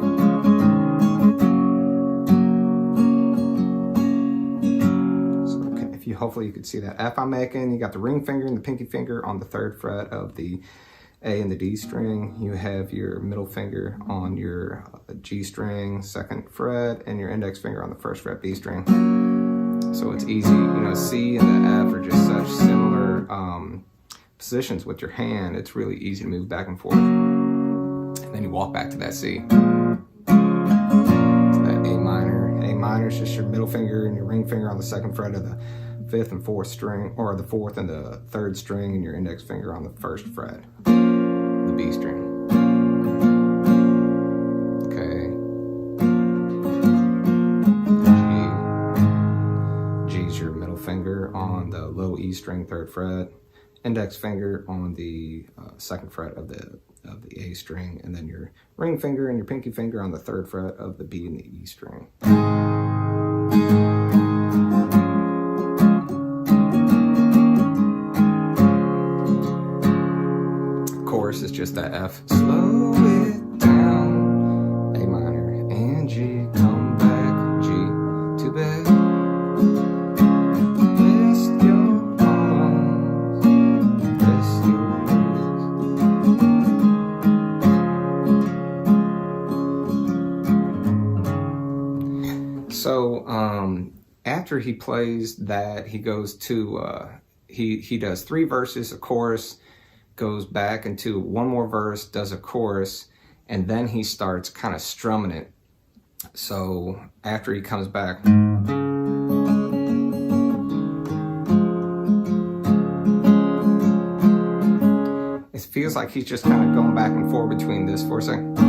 Hopefully you could see that F I'm making. You got the ring finger and the pinky finger on the 3rd fret of the A and the D string. You have your middle finger on your G string, 2nd fret, and your index finger on the 1st fret B string. So it's easy, you know, C and the F are just such similar positions with your hand. It's really easy to move back and forth. And then you walk back to that C. To that A minor. A minor is just your middle finger and your ring finger on the 2nd fret of the 5th and 4th string, or the 4th and the 3rd string, and your index finger on the 1st fret, the B string. Okay. G. G's your middle finger on the low E string, 3rd fret, index finger on the 2nd fret of the A string, and then your ring finger and your pinky finger on the 3rd fret of the B and the E string. Chorus is just that F. Slow it down, A minor and G, come back, G, to bed. Rest your arms, rest your legs. So after he plays that, he goes to he does 3 verses, a chorus, goes back into one more verse, does a chorus, and then he starts kind of strumming it. So after he comes back, it feels like he's just kind of going back and forth between this for a second.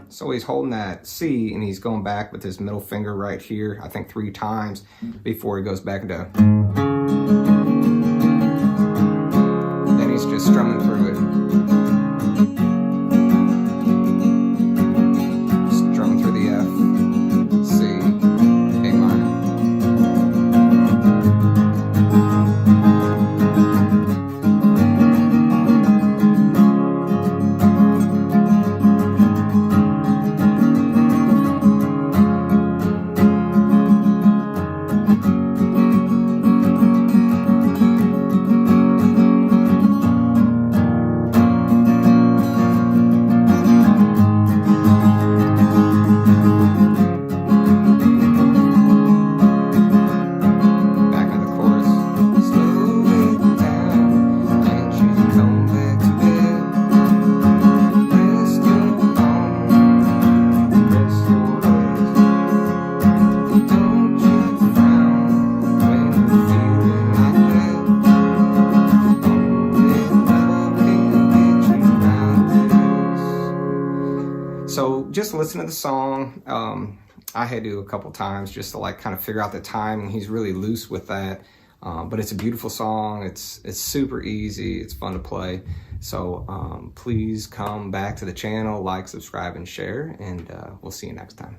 So he's holding that C and he's going back with his middle finger right here, I think 3 times before he goes back into. Then he's just strumming through it. Strumming through the F, C, A minor. So just listen to the song. I had to a couple times just to like kind of figure out the timing. He's really loose with that, but it's a beautiful song. It's super easy. It's fun to play. So please come back to the channel, like, subscribe, and share, and we'll see you next time.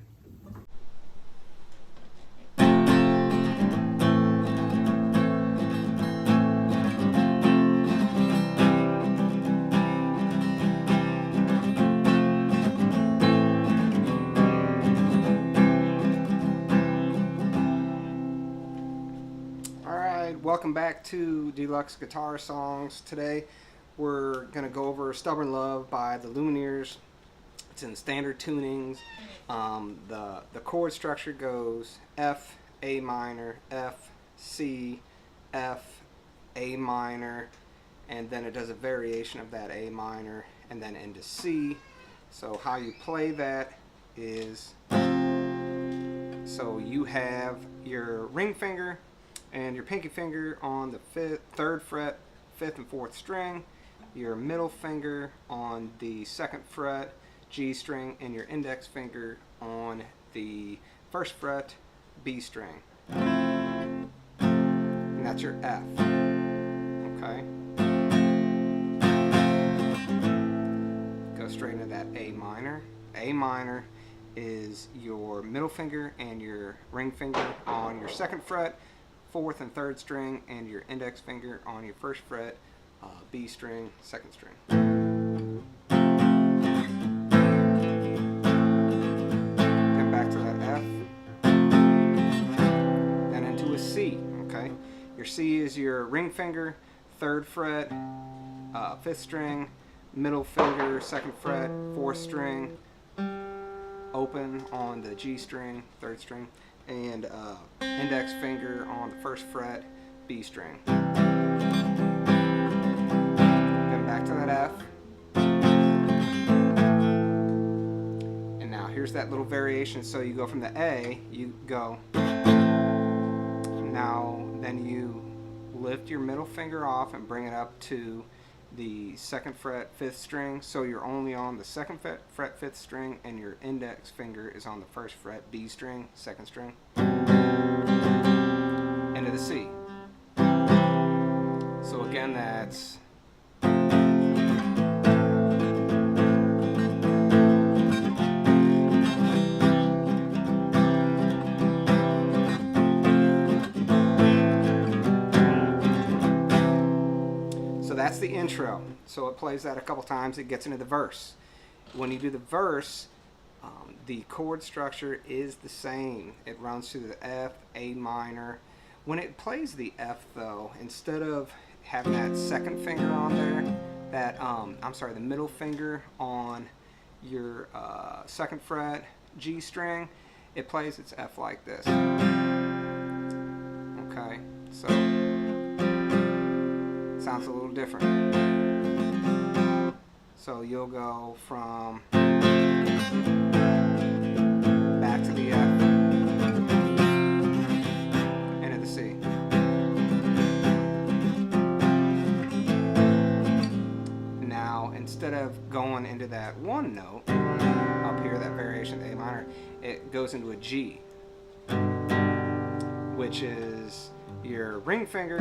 Welcome back to Deluxe Guitar Songs. Today we're going to go over Stubborn Love by the Lumineers. It's in standard tunings. The chord structure goes F, A minor, F, C, F, A minor, and then it does a variation of that A minor and then into C. So how you play that is, so you have your ring finger and your pinky finger on the 3rd fret, 5th and 4th string, your middle finger on the 2nd fret, G string, and your index finger on the 1st fret, B string. And that's your F. Okay? Go straight into that A minor. A minor is your middle finger and your ring finger on your 2nd fret, 4th and 3rd string, and your index finger on your 1st fret, B string, 2nd string. Then back to that F. is your ring finger, 3rd fret, 5th string, middle finger, 2nd fret, 4th string, open on the G string, 3rd string, and index finger on the 1st fret, B string. Then back to that F. And now here's that little variation. So you go from the A, you go. Now then you lift your middle finger off and bring it up to the 2nd fret, 5th string, so you're only on the 2nd fret, 5th string, and your index finger is on the 1st fret, B string, 2nd string, into the C. So again, that's that's the intro. So it plays that a couple times, it gets into the verse. When you do the verse, the chord structure is the same. It runs through the F, A minor. When it plays the F though, instead of having that 2nd finger on there, that the middle finger on your 2nd fret G string, it plays its F like this. Okay, so sounds a little different. So you'll go from back to the F, into the C. Now instead of going into that one note up here, that variation A minor, it goes into a G, which is your ring finger,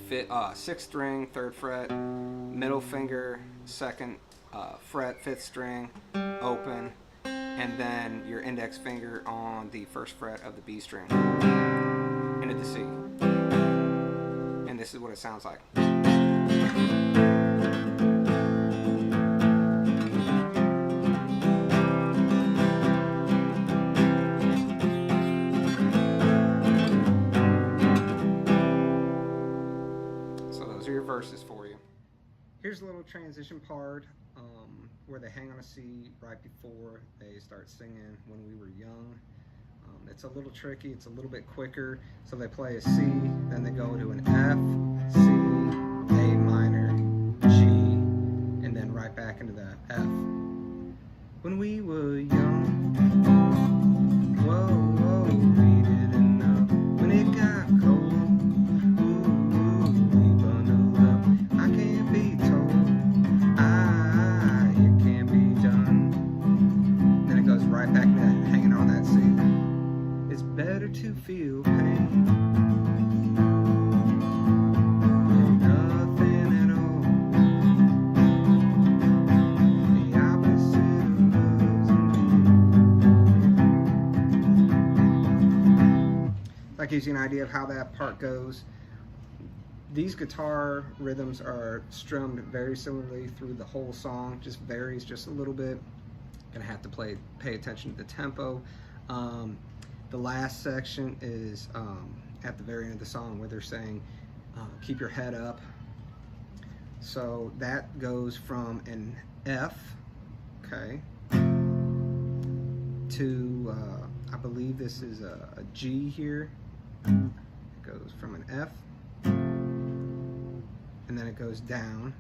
6th string, 3rd fret, middle finger, 2nd fret, 5th string, open, and then your index finger on the 1st fret of the B string, into the C. And this is what it sounds like. Verses for you. Here's a little transition part where they hang on a C right before they start singing When We Were Young. It's a little tricky, it's a little bit quicker. So they play a C, then they go to an F, C, A minor, G, and then right back into the F. When we were young, whoa, whoa, we didn't know. When it got cold, to feel pain, nothing at all, the opposite of losing. That gives you an idea of how that part goes. These guitar rhythms are strummed very similarly through the whole song, just varies just a little bit. Gonna have to pay attention to the tempo. The last section is at the very end of the song where they're saying, keep your head up. So that goes from an F, okay, to, I believe this is a G here. It goes from an F, and then it goes down.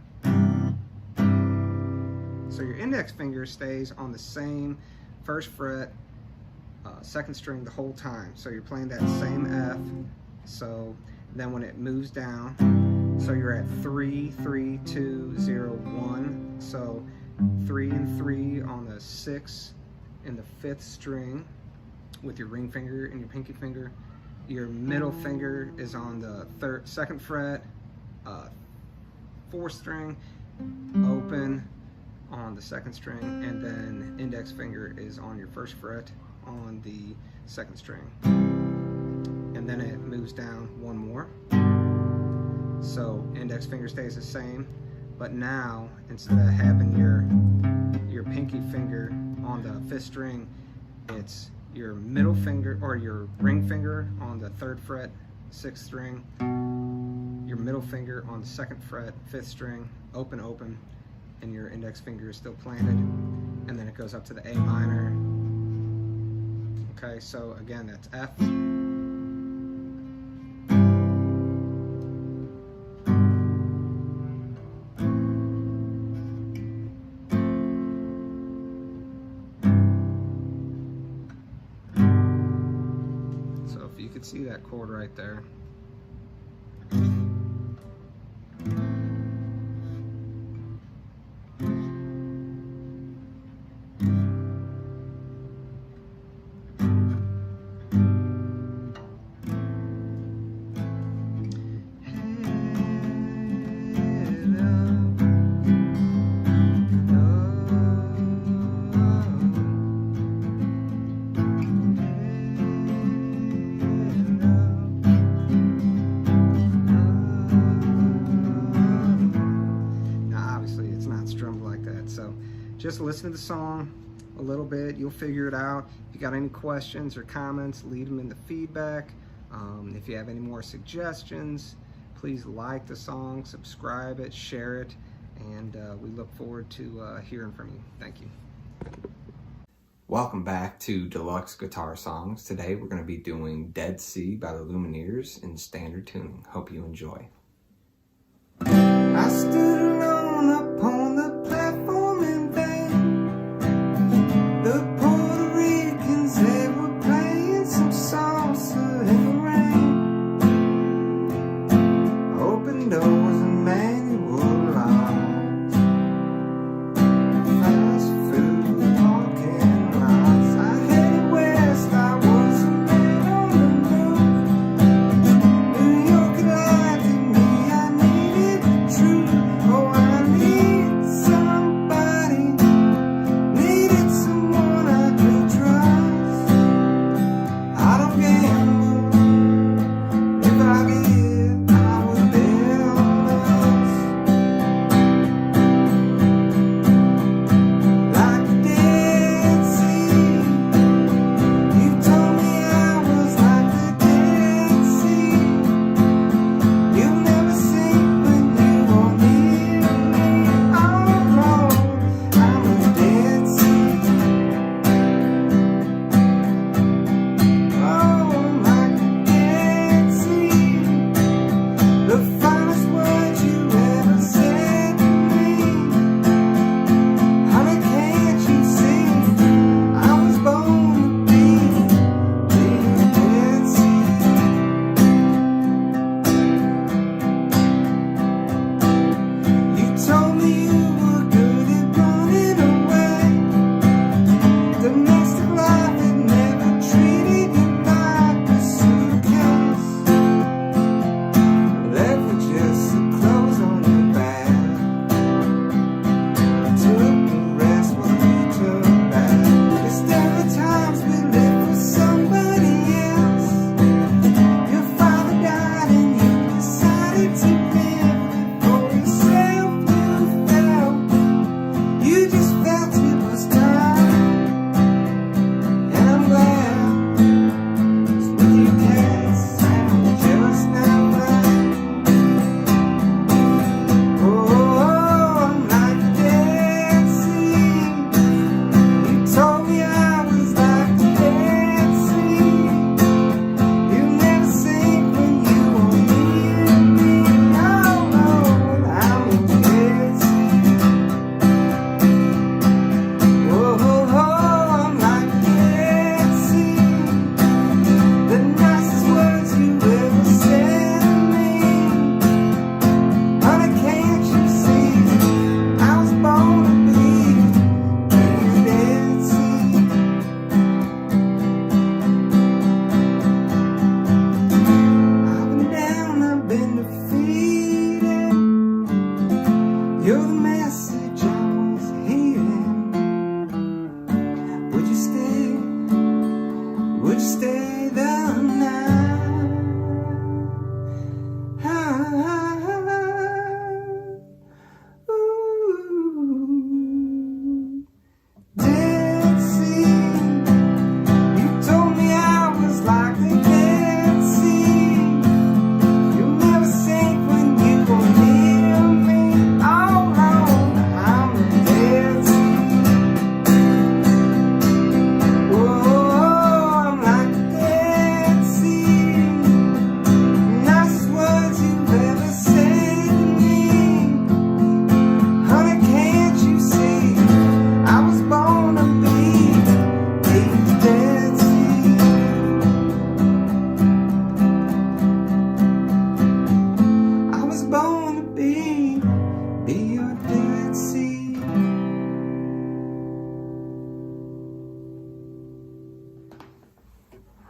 So your index finger stays on the same 1st fret, 2nd string the whole time. So you're playing that same F. So then when it moves down, so you're at 3, 3, 2, 0, 1. So 3 and 3 on the 6th and the 5th string with your ring finger and your pinky finger. Your middle finger is on the 2nd fret, 4th string, open on the 2nd string, and then index finger is on your 1st fret on the 2nd string, and then it moves down one more. So index finger stays the same, but now instead of having your pinky finger on the 5th string, it's your middle finger or your ring finger on the 3rd fret, 6th string, your middle finger on the 2nd fret, 5th string, open, open, and your index finger is still planted, and then it goes up to the A minor. Okay, so again, that's F. So if you could see that chord right there. So just listen to the song a little bit, you'll figure it out. If you got any questions or comments, leave them in the feedback. If you have any more suggestions, please like the song, subscribe it, share it, and we look forward to hearing from you. Thank you. Welcome back to Deluxe Guitar Songs. Today we're going to be doing Dead Sea by the Lumineers in standard tuning. Hope you enjoy. I stood alone upon the platform in vain. The Puerto Ricans, they were playing some salsa in the rain. Open doors and manual locks, fast food walking lots. I headed west, I was a man on the move. New York lied to me, I needed the truth.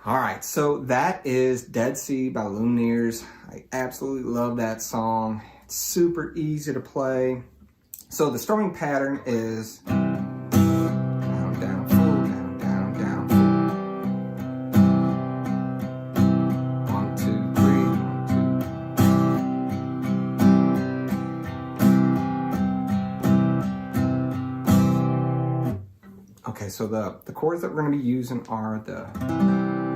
All right, so that is Dead Sea by Lumineers. I absolutely love that song. It's super easy to play. So the strumming pattern is down, down, full, down, down, down, full. 1, 2, 3, 1, 2. Okay, so the chords that we're going to be using are the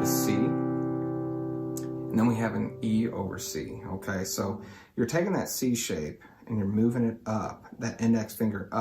C, and then we have an E over C. Okay, so you're taking that C shape and you're moving it up, that index finger up.